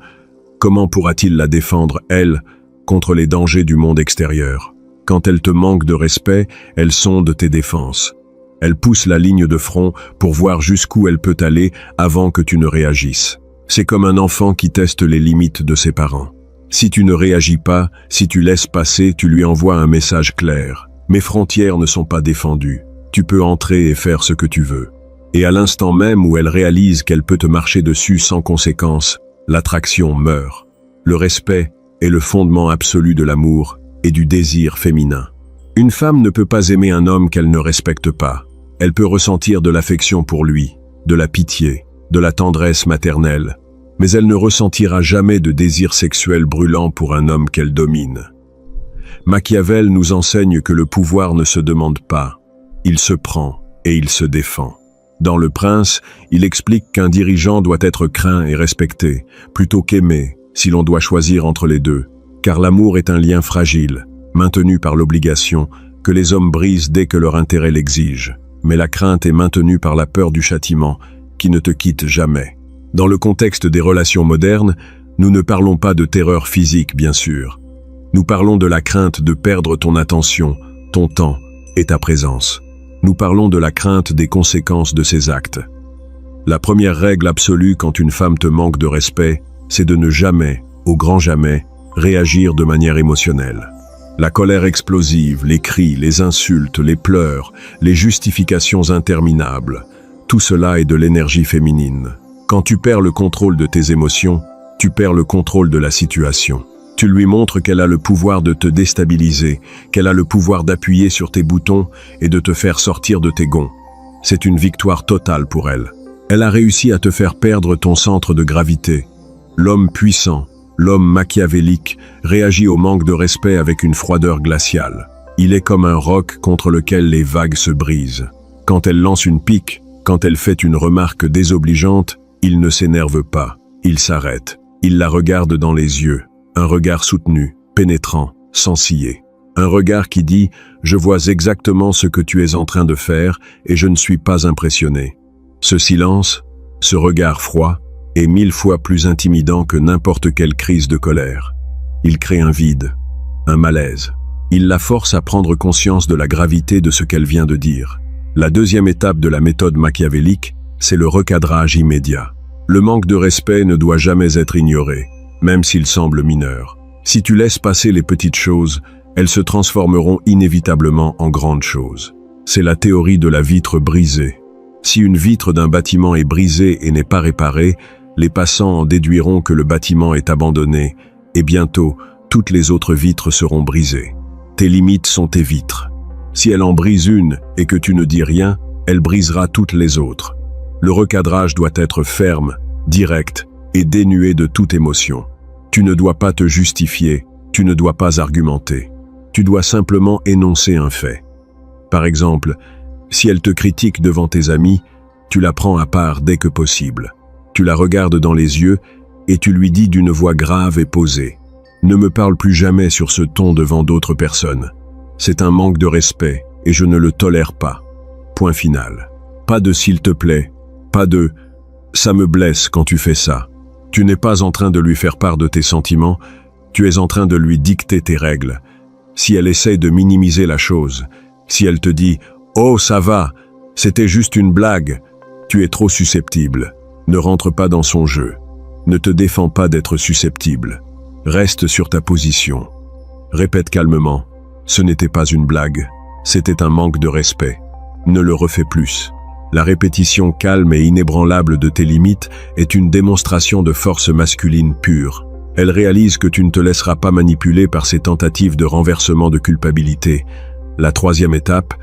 comment pourra-t-il la défendre, elle, contre les dangers du monde extérieur? Quand elle te manque de respect, elle sonde tes défenses. Elle pousse la ligne de front pour voir jusqu'où elle peut aller avant que tu ne réagisses. C'est comme un enfant qui teste les limites de ses parents. Si tu ne réagis pas, si tu laisses passer, tu lui envoies un message clair. Mes frontières ne sont pas défendues. Tu peux entrer et faire ce que tu veux. Et à l'instant même où elle réalise qu'elle peut te marcher dessus sans conséquence, l'attraction meurt. Le respect est le fondement absolu de l'amour et du désir féminin. Une femme ne peut pas aimer un homme qu'elle ne respecte pas. Elle peut ressentir de l'affection pour lui, de la pitié, de la tendresse maternelle, mais elle ne ressentira jamais de désir sexuel brûlant pour un homme qu'elle domine. Machiavel nous enseigne que le pouvoir ne se demande pas, il se prend et il se défend. Dans Le Prince, il explique qu'un dirigeant doit être craint et respecté, plutôt qu'aimé, si l'on doit choisir entre les deux, car l'amour est un lien fragile, maintenu par l'obligation, que les hommes brisent dès que leur intérêt l'exige, mais la crainte est maintenue par la peur du châtiment, qui ne te quitte jamais. Dans le contexte des relations modernes, nous ne parlons pas de terreur physique, bien sûr. Nous parlons de la crainte de perdre ton attention, ton temps et ta présence. Nous parlons de la crainte des conséquences de ces actes. La première règle absolue quand une femme te manque de respect c'est de ne jamais, au grand jamais, réagir de manière émotionnelle. La colère explosive, les cris, les insultes, les pleurs, les justifications interminables, tout cela est de l'énergie féminine. Quand tu perds le contrôle de tes émotions, tu perds le contrôle de la situation. Tu lui montres qu'elle a le pouvoir de te déstabiliser, qu'elle a le pouvoir d'appuyer sur tes boutons et de te faire sortir de tes gonds. C'est une victoire totale pour elle. Elle a réussi à te faire perdre ton centre de gravité. L'homme puissant, l'homme machiavélique, réagit au manque de respect avec une froideur glaciale. Il est comme un roc contre lequel les vagues se brisent. Quand elle lance une pique, quand elle fait une remarque désobligeante, il ne s'énerve pas. Il s'arrête. Il la regarde dans les yeux. Un regard soutenu, pénétrant, sans ciller. Un regard qui dit « Je vois exactement ce que tu es en train de faire et je ne suis pas impressionné ». Ce silence, ce regard froid, est 1000 fois plus intimidant que n'importe quelle crise de colère. Il crée un vide, un malaise. Il la force à prendre conscience de la gravité de ce qu'elle vient de dire. La deuxième étape de la méthode machiavélique, c'est le recadrage immédiat. Le manque de respect ne doit jamais être ignoré, même s'il semble mineur. Si tu laisses passer les petites choses, elles se transformeront inévitablement en grandes choses. C'est la théorie de la vitre brisée. Si une vitre d'un bâtiment est brisée et n'est pas réparée, les passants en déduiront que le bâtiment est abandonné, et bientôt, toutes les autres vitres seront brisées. Tes limites sont tes vitres. Si elle en brise une et que tu ne dis rien, elle brisera toutes les autres. Le recadrage doit être ferme, direct et dénué de toute émotion. Tu ne dois pas te justifier, tu ne dois pas argumenter. Tu dois simplement énoncer un fait. Par exemple, si elle te critique devant tes amis, tu la prends à part dès que possible. Tu la regardes dans les yeux et tu lui dis d'une voix grave et posée « Ne me parle plus jamais sur ce ton devant d'autres personnes. C'est un manque de respect et je ne le tolère pas. » Point final. Pas de « s'il te plaît », pas de « ça me blesse quand tu fais ça ». Tu n'es pas en train de lui faire part de tes sentiments, tu es en train de lui dicter tes règles. Si elle essaie de minimiser la chose, si elle te dit « Oh, ça va, c'était juste une blague », tu es trop susceptible. Ne rentre pas dans son jeu. Ne te défends pas d'être susceptible. Reste sur ta position. Répète calmement « Ce n'était pas une blague, c'était un manque de respect. Ne le refais plus. » La répétition calme et inébranlable de tes limites est une démonstration de force masculine pure. Elle réalise que tu ne te laisseras pas manipuler par ces tentatives de renversement de culpabilité. La troisième étape,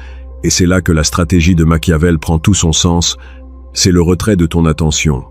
et c'est là que la stratégie de Machiavel prend tout son sens, c'est le retrait de ton attention.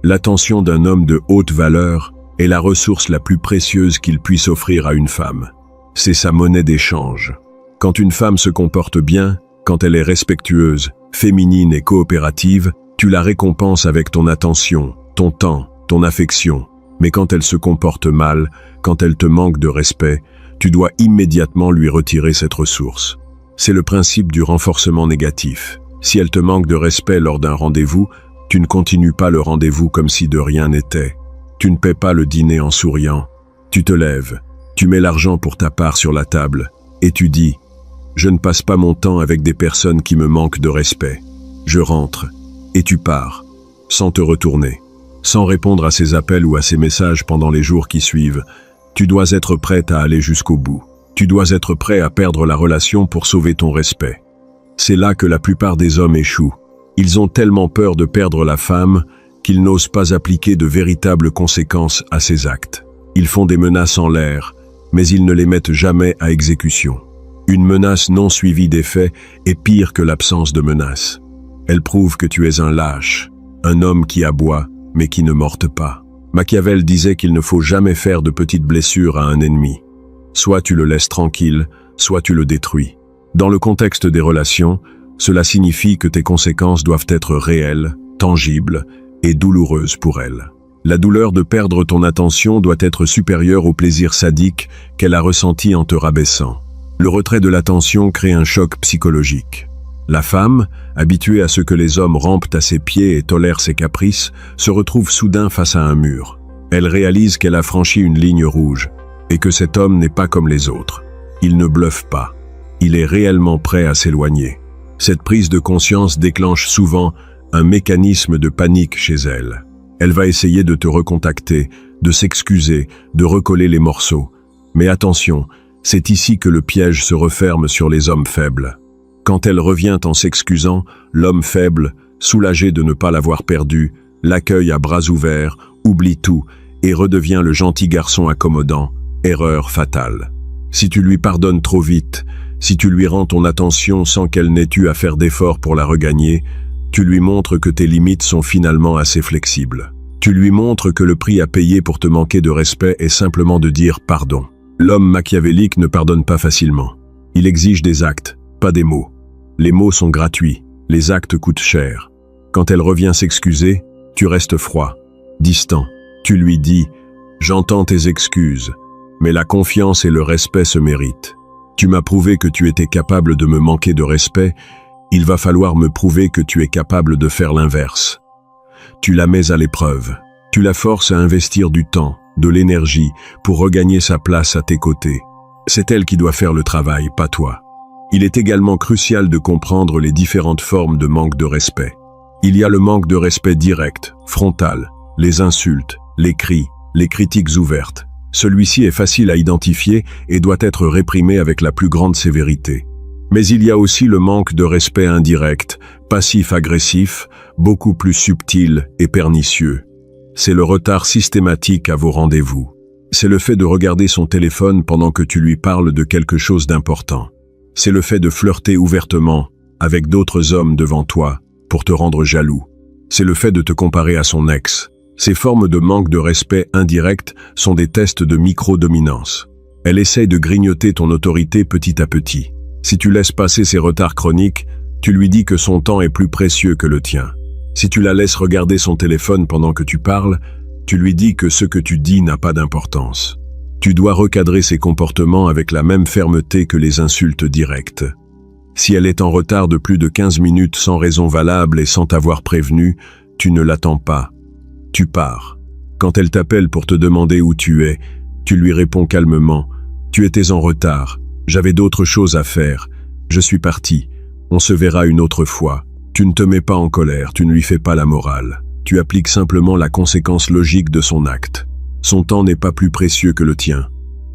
L'attention d'un homme de haute valeur est la ressource la plus précieuse qu'il puisse offrir à une femme. C'est sa monnaie d'échange. Quand une femme se comporte bien, quand elle est respectueuse, féminine et coopérative, tu la récompenses avec ton attention, ton temps, ton affection. Mais quand elle se comporte mal, quand elle te manque de respect, tu dois immédiatement lui retirer cette ressource. C'est le principe du renforcement négatif. Si elle te manque de respect lors d'un rendez-vous, tu ne continues pas le rendez-vous comme si de rien n'était. Tu ne paies pas le dîner en souriant. Tu te lèves, tu mets l'argent pour ta part sur la table, et tu dis « Je ne passe pas mon temps avec des personnes qui me manquent de respect. Je rentre, et tu pars, sans te retourner. » Sans répondre à ses appels ou à ses messages pendant les jours qui suivent, tu dois être prête à aller jusqu'au bout. Tu dois être prêt à perdre la relation pour sauver ton respect. C'est là que la plupart des hommes échouent. Ils ont tellement peur de perdre la femme qu'ils n'osent pas appliquer de véritables conséquences à ces actes. Ils font des menaces en l'air, mais ils ne les mettent jamais à exécution. Une menace non suivie d'effet est pire que l'absence de menace. Elle prouve que tu es un lâche, un homme qui aboie, mais qui ne morte pas. Machiavel disait qu'il ne faut jamais faire de petites blessures à un ennemi. Soit tu le laisses tranquille, soit tu le détruis. Dans le contexte des relations, cela signifie que tes conséquences doivent être réelles, tangibles et douloureuses pour elle. La douleur de perdre ton attention doit être supérieure au plaisir sadique qu'elle a ressenti en te rabaissant. Le retrait de l'attention crée un choc psychologique. La femme, habituée à ce que les hommes rampent à ses pieds et tolèrent ses caprices, se retrouve soudain face à un mur. Elle réalise qu'elle a franchi une ligne rouge et que cet homme n'est pas comme les autres. Il ne bluffe pas. Il est réellement prêt à s'éloigner. Cette prise de conscience déclenche souvent un mécanisme de panique chez elle. Elle va essayer de te recontacter, de s'excuser, de recoller les morceaux. Mais attention, c'est ici que le piège se referme sur les hommes faibles. Quand elle revient en s'excusant, l'homme faible, soulagé de ne pas l'avoir perdue, l'accueille à bras ouverts, oublie tout et redevient le gentil garçon accommodant. Erreur fatale. Si tu lui pardonnes trop vite, si tu lui rends ton attention sans qu'elle n'ait eu à faire d'efforts pour la regagner, tu lui montres que tes limites sont finalement assez flexibles. Tu lui montres que le prix à payer pour te manquer de respect est simplement de dire pardon. L'homme machiavélique ne pardonne pas facilement. Il exige des actes, pas des mots. Les mots sont gratuits, les actes coûtent cher. Quand elle revient s'excuser, tu restes froid, distant. Tu lui dis « J'entends tes excuses, mais la confiance et le respect se méritent. Tu m'as prouvé que tu étais capable de me manquer de respect, il va falloir me prouver que tu es capable de faire l'inverse. » Tu la mets à l'épreuve. Tu la forces à investir du temps, de l'énergie, pour regagner sa place à tes côtés. C'est elle qui doit faire le travail, pas toi. Il est également crucial de comprendre les différentes formes de manque de respect. Il y a le manque de respect direct, frontal, les insultes, les cris, les critiques ouvertes. Celui-ci est facile à identifier et doit être réprimé avec la plus grande sévérité. Mais il y a aussi le manque de respect indirect, passif-agressif, beaucoup plus subtil et pernicieux. C'est le retard systématique à vos rendez-vous. C'est le fait de regarder son téléphone pendant que tu lui parles de quelque chose d'important. C'est le fait de flirter ouvertement avec d'autres hommes devant toi pour te rendre jaloux. C'est le fait de te comparer à son ex. Ces formes de manque de respect indirect sont des tests de micro-dominance. Elle essaye de grignoter ton autorité petit à petit. Si tu laisses passer ces retards chroniques, tu lui dis que son temps est plus précieux que le tien. Si tu la laisses regarder son téléphone pendant que tu parles, tu lui dis que ce que tu dis n'a pas d'importance. Tu dois recadrer ses comportements avec la même fermeté que les insultes directes. Si elle est en retard de plus de 15 minutes sans raison valable et sans t'avoir prévenu, tu ne l'attends pas. Tu pars. Quand elle t'appelle pour te demander où tu es, tu lui réponds calmement « Tu étais en retard, j'avais d'autres choses à faire, je suis parti, on se verra une autre fois ». Tu ne te mets pas en colère, tu ne lui fais pas la morale. Tu appliques simplement la conséquence logique de son acte. Son temps n'est pas plus précieux que le tien.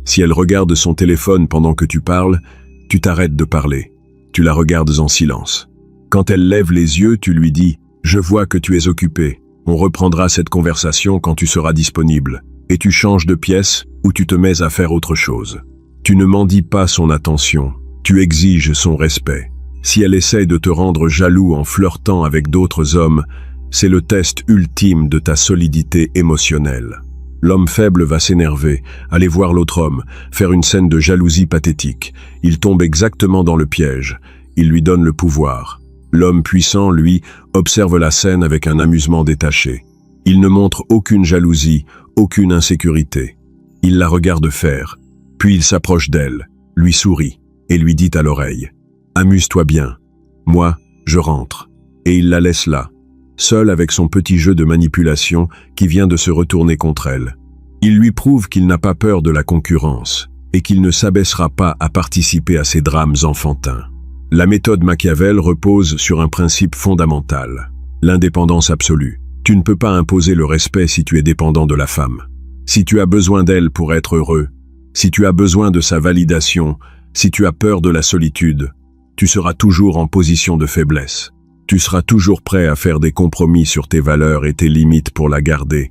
Si elle regarde son téléphone pendant que tu parles, tu t'arrêtes de parler. Tu la regardes en silence. Quand elle lève les yeux, tu lui dis « Je vois que tu es occupé. On reprendra cette conversation quand tu seras disponible. » Et tu changes de pièce ou tu te mets à faire autre chose. Tu ne mendies pas son attention. Tu exiges son respect. Si elle essaye de te rendre jaloux en flirtant avec d'autres hommes, c'est le test ultime de ta solidité émotionnelle. L'homme faible va s'énerver, aller voir l'autre homme, faire une scène de jalousie pathétique. Il tombe exactement dans le piège. Il lui donne le pouvoir. L'homme puissant, lui, observe la scène avec un amusement détaché. Il ne montre aucune jalousie, aucune insécurité. Il la regarde faire, puis il s'approche d'elle, lui sourit et lui dit à l'oreille « Amuse-toi bien. Moi, je rentre. » Et il la laisse là, seule avec son petit jeu de manipulation qui vient de se retourner contre elle. Il lui prouve qu'il n'a pas peur de la concurrence et qu'il ne s'abaissera pas à participer à ces drames enfantins. La méthode Machiavel repose sur un principe fondamental, l'indépendance absolue. Tu ne peux pas imposer le respect si tu es dépendant de la femme. Si tu as besoin d'elle pour être heureux, si tu as besoin de sa validation, si tu as peur de la solitude, tu seras toujours en position de faiblesse. Tu seras toujours prêt à faire des compromis sur tes valeurs et tes limites pour la garder,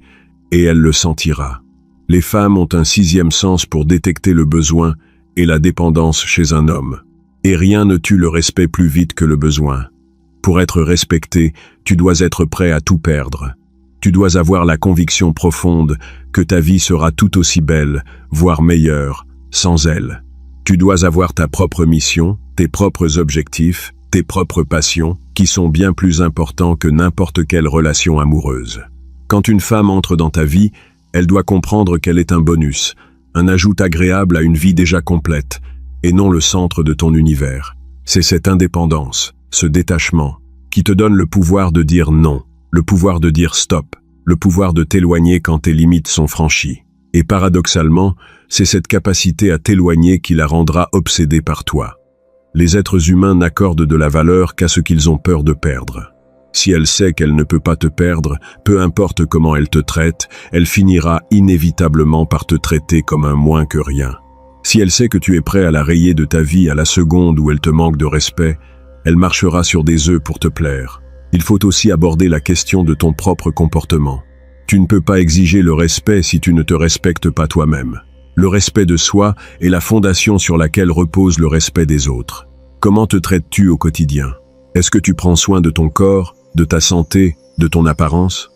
et elle le sentira. Les femmes ont un sixième sens pour détecter le besoin et la dépendance chez un homme. Et rien ne tue le respect plus vite que le besoin. Pour être respecté, tu dois être prêt à tout perdre. Tu dois avoir la conviction profonde que ta vie sera tout aussi belle, voire meilleure, sans elle. Tu dois avoir ta propre mission, tes propres objectifs, tes propres passions, qui sont bien plus importants que n'importe quelle relation amoureuse. Quand une femme entre dans ta vie, elle doit comprendre qu'elle est un bonus, un ajout agréable à une vie déjà complète, et non le centre de ton univers. C'est cette indépendance, ce détachement, qui te donne le pouvoir de dire non, le pouvoir de dire stop, le pouvoir de t'éloigner quand tes limites sont franchies. Et paradoxalement, c'est cette capacité à t'éloigner qui la rendra obsédée par toi. Les êtres humains n'accordent de la valeur qu'à ce qu'ils ont peur de perdre. Si elle sait qu'elle ne peut pas te perdre, peu importe comment elle te traite, elle finira inévitablement par te traiter comme un moins que rien. Si elle sait que tu es prêt à la rayer de ta vie à la seconde où elle te manque de respect, elle marchera sur des œufs pour te plaire. Il faut aussi aborder la question de ton propre comportement. Tu ne peux pas exiger le respect si tu ne te respectes pas toi-même. Le respect de soi est la fondation sur laquelle repose le respect des autres. Comment te traites-tu au quotidien? Est-ce que tu prends soin de ton corps, de ta santé, de ton apparence?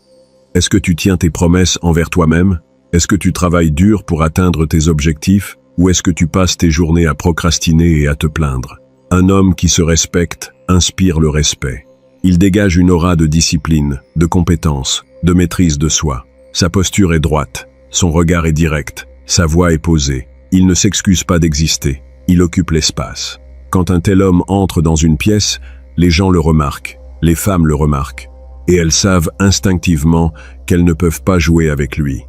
Est-ce que tu tiens tes promesses envers toi-même? Est-ce que tu travailles dur pour atteindre tes objectifs? Ou est-ce que tu passes tes journées à procrastiner et à te plaindre? Un homme qui se respecte inspire le respect. Il dégage une aura de discipline, de compétence, de maîtrise de soi. Sa posture est droite, son regard est direct, sa voix est posée. Il ne s'excuse pas d'exister, il occupe l'espace. Quand un tel homme entre dans une pièce, les gens le remarquent, les femmes le remarquent, et elles savent instinctivement qu'elles ne peuvent pas jouer avec lui.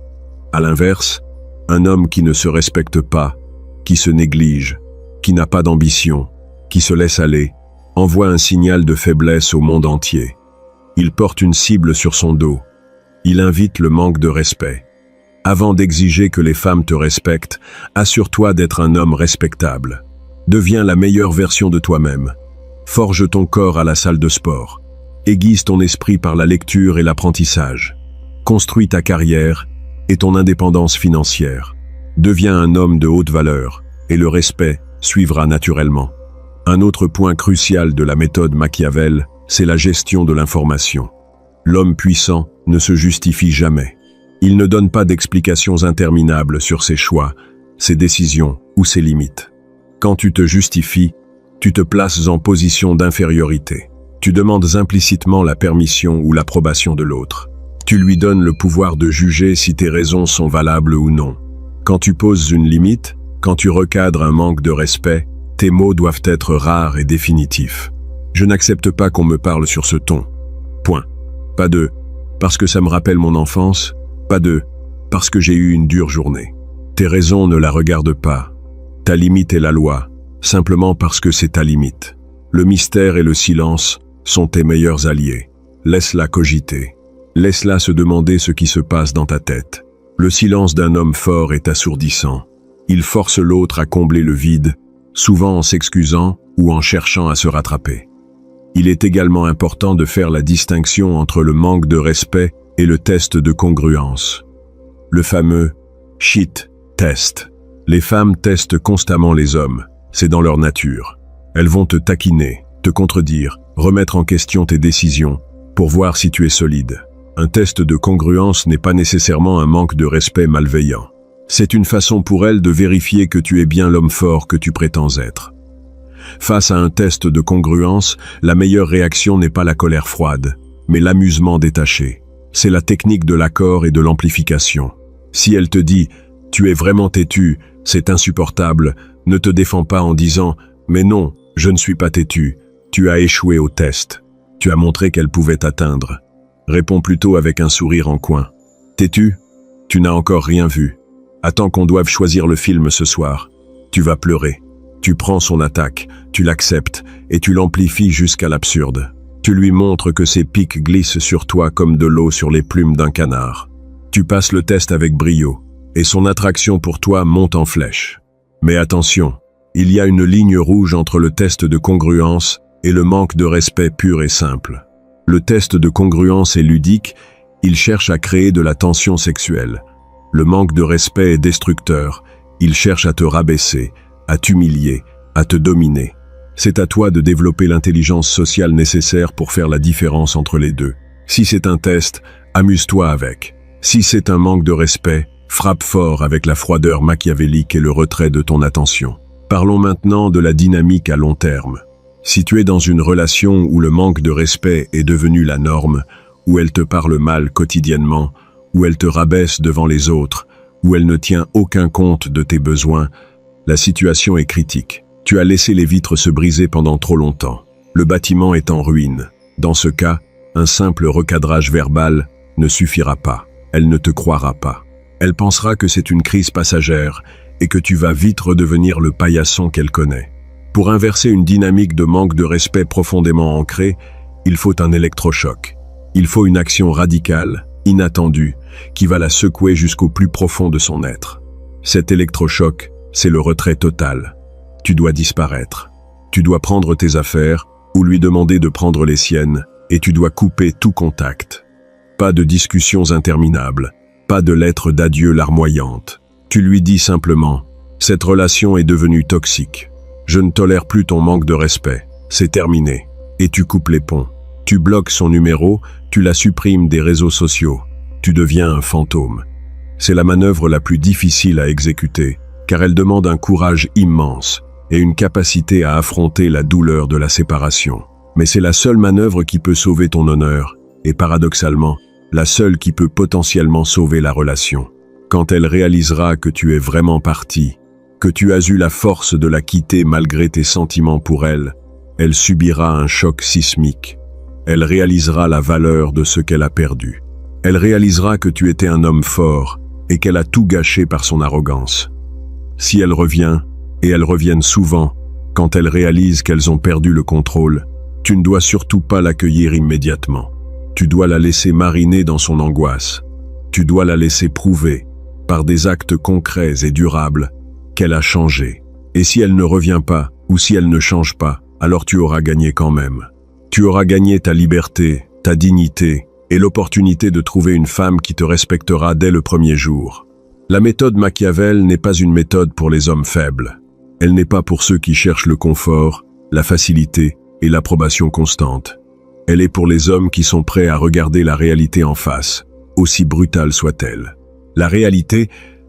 À l'inverse, un homme qui ne se respecte pas, qui se néglige, qui n'a pas d'ambition, qui se laisse aller, envoie un signal de faiblesse au monde entier. Il porte une cible sur son dos. Il invite le manque de respect. Avant d'exiger que les femmes te respectent, assure-toi d'être un homme respectable. Deviens la meilleure version de toi-même. Forge ton corps à la salle de sport. Aiguise ton esprit par la lecture et l'apprentissage. Construis ta carrière et ton indépendance financière. Deviens un homme de haute valeur et le respect suivra naturellement. Un autre point crucial de la méthode Machiavel, c'est la gestion de l'information. L'homme puissant ne se justifie jamais. Il ne donne pas d'explications interminables sur ses choix, ses décisions ou ses limites. Quand tu te justifies, tu te places en position d'infériorité. Tu demandes implicitement la permission ou l'approbation de l'autre. Tu lui donnes le pouvoir de juger si tes raisons sont valables ou non. Quand tu poses une limite, quand tu recadres un manque de respect, tes mots doivent être rares et définitifs. Je n'accepte pas qu'on me parle sur ce ton. Point. Pas de « parce que ça me rappelle mon enfance », pas de « parce que j'ai eu une dure journée ». Tes raisons ne la regardent pas. Ta limite est la loi, simplement parce que c'est ta limite. Le mystère et le silence sont tes meilleurs alliés. Laisse-la cogiter. Laisse-la se demander ce qui se passe dans ta tête. Le silence d'un homme fort est assourdissant. Il force l'autre à combler le vide, souvent en s'excusant ou en cherchant à se rattraper. Il est également important de faire la distinction entre le manque de respect et le test de congruence. Le fameux « shit test ». Les femmes testent constamment les hommes, c'est dans leur nature. Elles vont te taquiner, te contredire, remettre en question tes décisions, pour voir si tu es solide. Un test de congruence n'est pas nécessairement un manque de respect malveillant. C'est une façon pour elles de vérifier que tu es bien l'homme fort que tu prétends être. Face à un test de congruence, la meilleure réaction n'est pas la colère froide, mais l'amusement détaché. C'est la technique de l'accord et de l'amplification. Si elle te dit « tu es vraiment têtu, c'est insupportable », ne te défends pas en disant « mais non, je ne suis pas têtu, tu as échoué au test, tu as montré qu'elle pouvait t'atteindre ». Réponds plutôt avec un sourire en coin. « Têtu, tu n'as encore rien vu. Attends qu'on doive choisir le film ce soir. Tu vas pleurer. » Tu prends son attaque, tu l'acceptes et tu l'amplifies jusqu'à l'absurde. Tu lui montres que ses pics glissent sur toi comme de l'eau sur les plumes d'un canard. Tu passes le test avec brio et son attraction pour toi monte en flèche. Mais attention, il y a une ligne rouge entre le test de congruence et le manque de respect pur et simple. Le test de congruence est ludique, il cherche à créer de la tension sexuelle. Le manque de respect est destructeur, il cherche à te rabaisser, à t'humilier, à te dominer. C'est à toi de développer l'intelligence sociale nécessaire pour faire la différence entre les deux. Si c'est un test, amuse-toi avec. Si c'est un manque de respect, frappe fort avec la froideur machiavélique et le retrait de ton attention. Parlons maintenant de la dynamique à long terme. Si tu es dans une relation où le manque de respect est devenu la norme, où elle te parle mal quotidiennement, où elle te rabaisse devant les autres, où elle ne tient aucun compte de tes besoins, la situation est critique. Tu as laissé les vitres se briser pendant trop longtemps. Le bâtiment est en ruine. Dans ce cas, un simple recadrage verbal ne suffira pas. Elle ne te croira pas. Elle pensera que c'est une crise passagère et que tu vas vite redevenir le paillasson qu'elle connaît. Pour inverser une dynamique de manque de respect profondément ancrée, Il faut un électrochoc. Il faut une action radicale, inattendue, qui va la secouer jusqu'au plus profond de son être. Cet électrochoc, c'est le retrait total. Tu dois disparaître. Tu dois prendre tes affaires, ou lui demander de prendre les siennes, et tu dois couper tout contact. Pas de discussions interminables, pas de lettres d'adieu larmoyantes. Tu lui dis simplement, cette relation est devenue toxique. Je ne tolère plus ton manque de respect. C'est terminé. Et tu coupes les ponts. Tu bloques son numéro, tu la supprimes des réseaux sociaux. Tu deviens un fantôme. C'est la manœuvre la plus difficile à exécuter, car elle demande un courage immense et une capacité à affronter la douleur de la séparation. Mais c'est la seule manœuvre qui peut sauver ton honneur, et paradoxalement, la seule qui peut potentiellement sauver la relation. Quand elle réalisera que tu es vraiment parti, que tu as eu la force de la quitter malgré tes sentiments pour elle, elle subira un choc sismique. Elle réalisera la valeur de ce qu'elle a perdu. Elle réalisera que tu étais un homme fort et qu'elle a tout gâché par son arrogance. Si elle revient, et elles reviennent souvent, quand elles réalisent qu'elles ont perdu le contrôle, tu ne dois surtout pas l'accueillir immédiatement. Tu dois la laisser mariner dans son angoisse. Tu dois la laisser prouver, par des actes concrets et durables, qu'elle a changé. Et si elle ne revient pas, ou si elle ne change pas, alors tu auras gagné quand même. Tu auras gagné ta liberté, ta dignité, et l'opportunité de trouver une femme qui te respectera dès le premier jour. La méthode Machiavel n'est pas une méthode pour les hommes faibles. Elle n'est pas pour ceux qui cherchent le confort, la facilité et l'approbation constante. Elle est pour les hommes qui sont prêts à regarder la réalité en face, aussi brutale soit-elle. La réalité,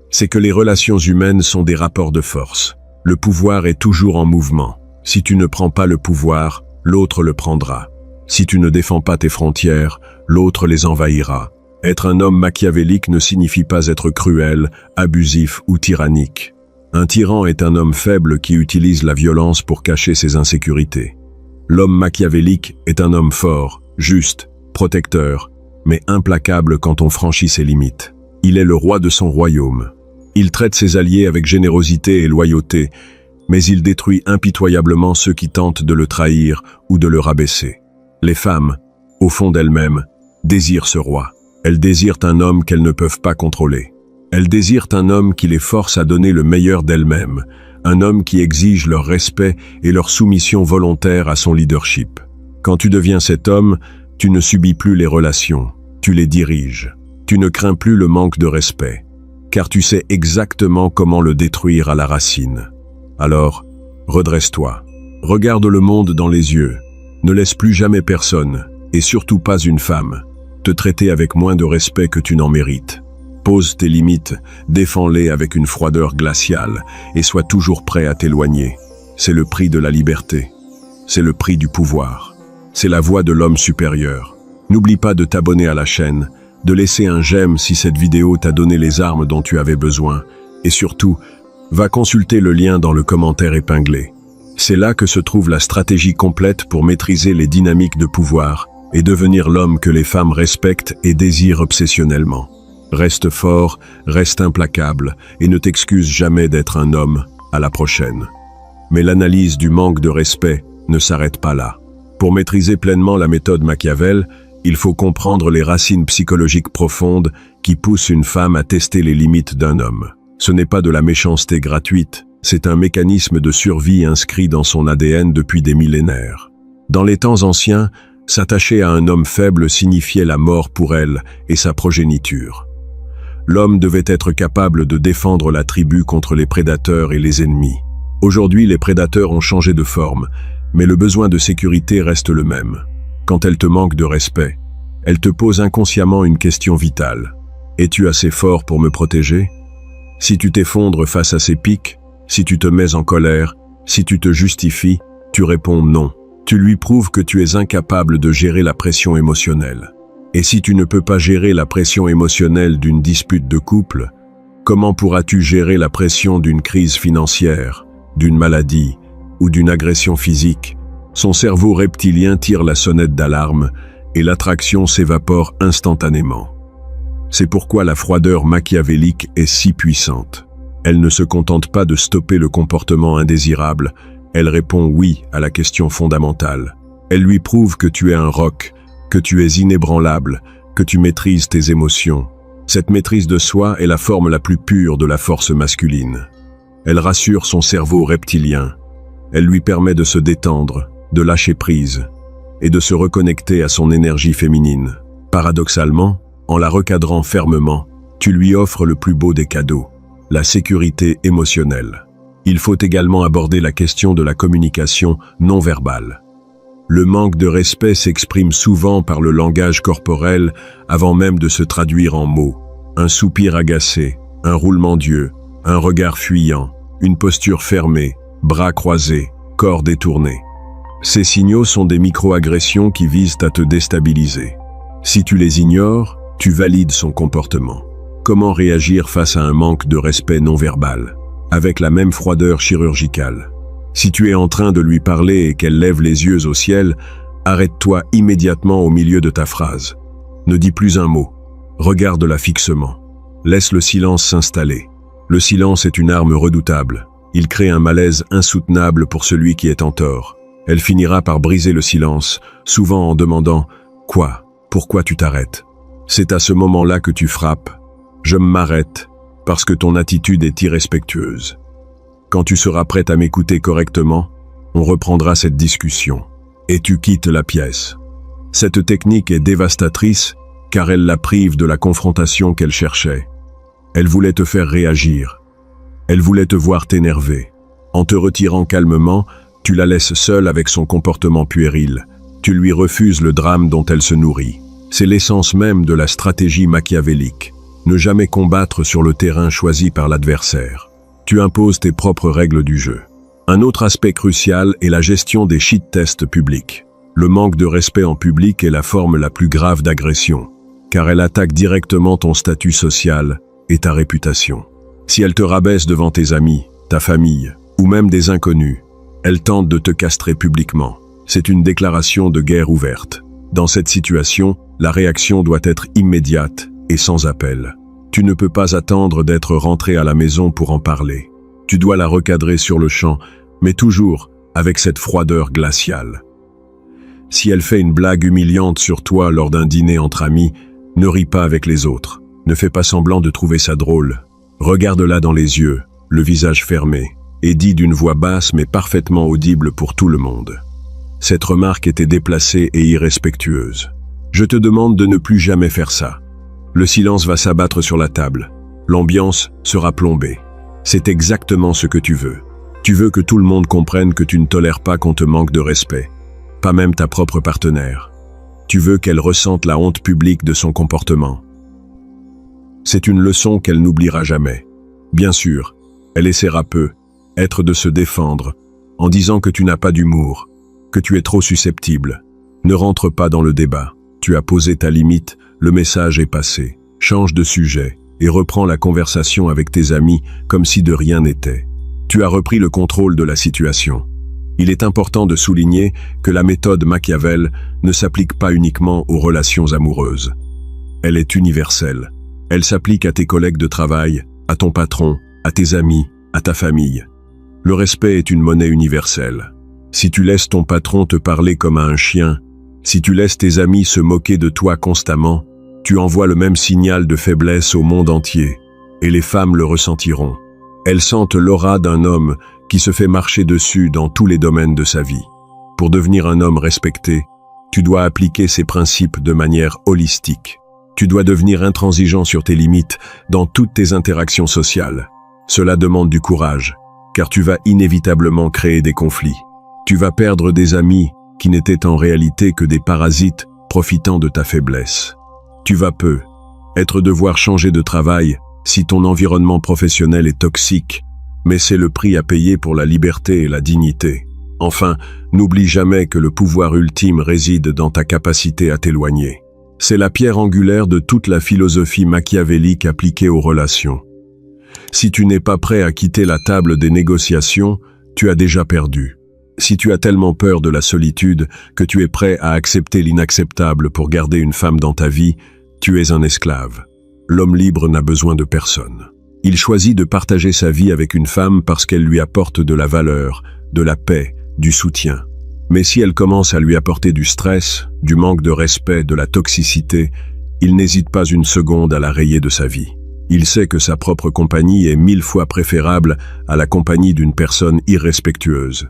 c'est que les relations humaines sont des rapports de force. Le pouvoir est toujours en mouvement. Si tu ne prends pas le pouvoir, l'autre le prendra. Si tu ne défends pas tes frontières, l'autre les envahira. Être un homme machiavélique ne signifie pas être cruel, abusif ou tyrannique. Un tyran est un homme faible qui utilise la violence pour cacher ses insécurités. L'homme machiavélique est un homme fort, juste, protecteur, mais implacable quand on franchit ses limites. Il est le roi de son royaume. Il traite ses alliés avec générosité et loyauté, mais il détruit impitoyablement ceux qui tentent de le trahir ou de le rabaisser. Les femmes, au fond d'elles-mêmes, désirent ce roi. Elles désirent un homme qu'elles ne peuvent pas contrôler. Elles désirent un homme qui les force à donner le meilleur d'elles-mêmes, un homme qui exige leur respect et leur soumission volontaire à son leadership. Quand tu deviens cet homme, tu ne subis plus les relations, tu les diriges. Tu ne crains plus le manque de respect, car tu sais exactement comment le détruire à la racine. Alors, redresse-toi. Regarde le monde dans les yeux. Ne laisse plus jamais personne, et surtout pas une femme, te traiter avec moins de respect que tu n'en mérites. Pose tes limites, défends-les avec une froideur glaciale, et sois toujours prêt à t'éloigner. C'est le prix de la liberté. C'est le prix du pouvoir. C'est la voie de l'homme supérieur. N'oublie pas de t'abonner à la chaîne, de laisser un j'aime si cette vidéo t'a donné les armes dont tu avais besoin, et surtout, va consulter le lien dans le commentaire épinglé. C'est là que se trouve la stratégie complète pour maîtriser les dynamiques de pouvoir et devenir l'homme que les femmes respectent et désirent obsessionnellement. Reste fort, reste implacable et ne t'excuse jamais d'être un homme. À la prochaine. Mais l'analyse du manque de respect ne s'arrête pas là. Pour maîtriser pleinement la méthode Machiavel, il faut comprendre les racines psychologiques profondes qui poussent une femme à tester les limites d'un homme. Ce n'est pas de la méchanceté gratuite, c'est un mécanisme de survie inscrit dans son ADN depuis des millénaires. Dans les temps anciens, s'attacher à un homme faible signifiait la mort pour elle et sa progéniture. L'homme devait être capable de défendre la tribu contre les prédateurs et les ennemis. Aujourd'hui, les prédateurs ont changé de forme, mais le besoin de sécurité reste le même. Quand elle te manque de respect, elle te pose inconsciemment une question vitale. Es-tu assez fort pour me protéger? Si tu t'effondres face à ses pics, si tu te mets en colère, si tu te justifies, tu réponds non. Tu lui prouves que tu es incapable de gérer la pression émotionnelle. Et si tu ne peux pas gérer la pression émotionnelle d'une dispute de couple, comment pourras-tu gérer la pression d'une crise financière, d'une maladie ou d'une agression physique? Son cerveau reptilien tire la sonnette d'alarme et l'attraction s'évapore instantanément. C'est pourquoi la froideur machiavélique est si puissante. Elle ne se contente pas de stopper le comportement indésirable, elle répond oui à la question fondamentale. Elle lui prouve que tu es un roc, que tu es inébranlable, que tu maîtrises tes émotions. Cette maîtrise de soi est la forme la plus pure de la force masculine. Elle rassure son cerveau reptilien. Elle lui permet de se détendre, de lâcher prise et de se reconnecter à son énergie féminine. Paradoxalement, en la recadrant fermement, tu lui offres le plus beau des cadeaux, la sécurité émotionnelle. Il faut également aborder la question de la communication non verbale. Le manque de respect s'exprime souvent par le langage corporel avant même de se traduire en mots. Un soupir agacé, un roulement d'yeux, un regard fuyant, une posture fermée, bras croisés, corps détourné. Ces signaux sont des micro-agressions qui visent à te déstabiliser. Si tu les ignores, tu valides son comportement. Comment réagir face à un manque de respect non verbal, avec la même froideur chirurgicale? Si tu es en train de lui parler et qu'elle lève les yeux au ciel, arrête-toi immédiatement au milieu de ta phrase. Ne dis plus un mot. Regarde-la fixement. Laisse le silence s'installer. Le silence est une arme redoutable. Il crée un malaise insoutenable pour celui qui est en tort. Elle finira par briser le silence, souvent en demandant « Quoi? Pourquoi tu t'arrêtes ?» C'est à ce moment-là que tu frappes. Je m'arrête parce que ton attitude est irrespectueuse. Quand tu seras prête à m'écouter correctement, on reprendra cette discussion. Et tu quittes la pièce. Cette technique est dévastatrice car elle la prive de la confrontation qu'elle cherchait. Elle voulait te faire réagir. Elle voulait te voir t'énerver. En te retirant calmement, tu la laisses seule avec son comportement puéril. Tu lui refuses le drame dont elle se nourrit. C'est l'essence même de la stratégie machiavélique. Ne jamais combattre sur le terrain choisi par l'adversaire. Tu imposes tes propres règles du jeu. Un autre aspect crucial est la gestion des shit-tests publics. Le manque de respect en public est la forme la plus grave d'agression, car elle attaque directement ton statut social et ta réputation. Si elle te rabaisse devant tes amis, ta famille, ou même des inconnus, elle tente de te castrer publiquement. C'est une déclaration de guerre ouverte. Dans cette situation, la réaction doit être immédiate et sans appel. Tu ne peux pas attendre d'être rentré à la maison pour en parler. Tu dois la recadrer sur le champ, mais toujours avec cette froideur glaciale. Si elle fait une blague humiliante sur toi lors d'un dîner entre amis, ne ris pas avec les autres. Ne fais pas semblant de trouver ça drôle. Regarde-la dans les yeux, le visage fermé, et dis d'une voix basse mais parfaitement audible pour tout le monde. Cette remarque était déplacée et irrespectueuse. Je te demande de ne plus jamais faire ça. Le silence va s'abattre sur la table. L'ambiance sera plombée. C'est exactement ce que tu veux. Tu veux que tout le monde comprenne que tu ne tolères pas qu'on te manque de respect, pas même ta propre partenaire. Tu veux qu'elle ressente la honte publique de son comportement. C'est une leçon qu'elle n'oubliera jamais. Bien sûr, elle essaiera peu, être de se défendre, en disant que tu n'as pas d'humour, que tu es trop susceptible. Ne rentre pas dans le débat. Tu as posé ta limite, le message est passé. Change de sujet et reprends la conversation avec tes amis comme si de rien n'était. Tu as repris le contrôle de la situation. Il est important de souligner que la méthode Machiavel ne s'applique pas uniquement aux relations amoureuses. Elle est universelle. Elle s'applique à tes collègues de travail, à ton patron, à tes amis, à ta famille. Le respect est une monnaie universelle. Si tu laisses ton patron te parler comme à un chien, si tu laisses tes amis se moquer de toi constamment, tu envoies le même signal de faiblesse au monde entier, et les femmes le ressentiront. Elles sentent l'aura d'un homme qui se fait marcher dessus dans tous les domaines de sa vie. Pour devenir un homme respecté, tu dois appliquer ces principes de manière holistique. Tu dois devenir intransigeant sur tes limites dans toutes tes interactions sociales. Cela demande du courage, car tu vas inévitablement créer des conflits. Tu vas perdre des amis qui n'étaient en réalité que des parasites profitant de ta faiblesse. Tu vas devoir changer de travail si ton environnement professionnel est toxique, mais c'est le prix à payer pour la liberté et la dignité. Enfin, n'oublie jamais que le pouvoir ultime réside dans ta capacité à t'éloigner. C'est la pierre angulaire de toute la philosophie machiavélique appliquée aux relations. Si tu n'es pas prêt à quitter la table des négociations, tu as déjà perdu. Si tu as tellement peur de la solitude que tu es prêt à accepter l'inacceptable pour garder une femme dans ta vie, tu es un esclave. L'homme libre n'a besoin de personne. Il choisit de partager sa vie avec une femme parce qu'elle lui apporte de la valeur, de la paix, du soutien. Mais si elle commence à lui apporter du stress, du manque de respect, de la toxicité, il n'hésite pas une seconde à la rayer de sa vie. Il sait que sa propre compagnie est 1000 fois préférable à la compagnie d'une personne irrespectueuse.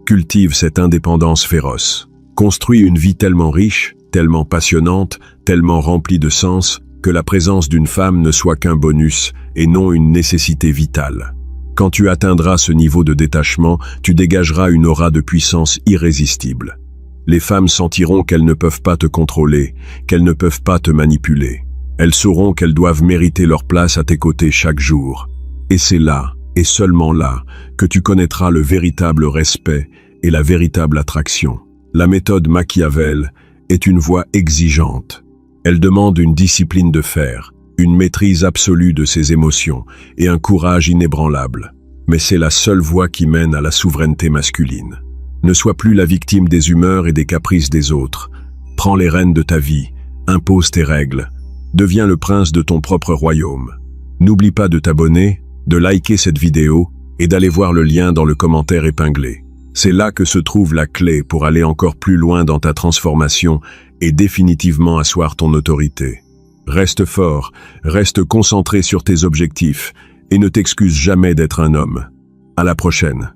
Cultive cette indépendance féroce. Construis une vie tellement riche, tellement passionnante, tellement remplie de sens, que la présence d'une femme ne soit qu'un bonus et non une nécessité vitale. Quand tu atteindras ce niveau de détachement, tu dégageras une aura de puissance irrésistible. Les femmes sentiront qu'elles ne peuvent pas te contrôler, qu'elles ne peuvent pas te manipuler. Elles sauront qu'elles doivent mériter leur place à tes côtés chaque jour. Et c'est là, et seulement là, que tu connaîtras le véritable respect et la véritable attraction. La méthode Machiavel est une voie exigeante. Elle demande une discipline de fer, une maîtrise absolue de ses émotions et un courage inébranlable. Mais c'est la seule voie qui mène à la souveraineté masculine. Ne sois plus la victime des humeurs et des caprices des autres. Prends les rênes de ta vie, impose tes règles. Deviens le prince de ton propre royaume. N'oublie pas de t'abonner, de liker cette vidéo et d'aller voir le lien dans le commentaire épinglé. C'est là que se trouve la clé pour aller encore plus loin dans ta transformation et définitivement asseoir ton autorité. Reste fort, reste concentré sur tes objectifs et ne t'excuse jamais d'être un homme. À la prochaine.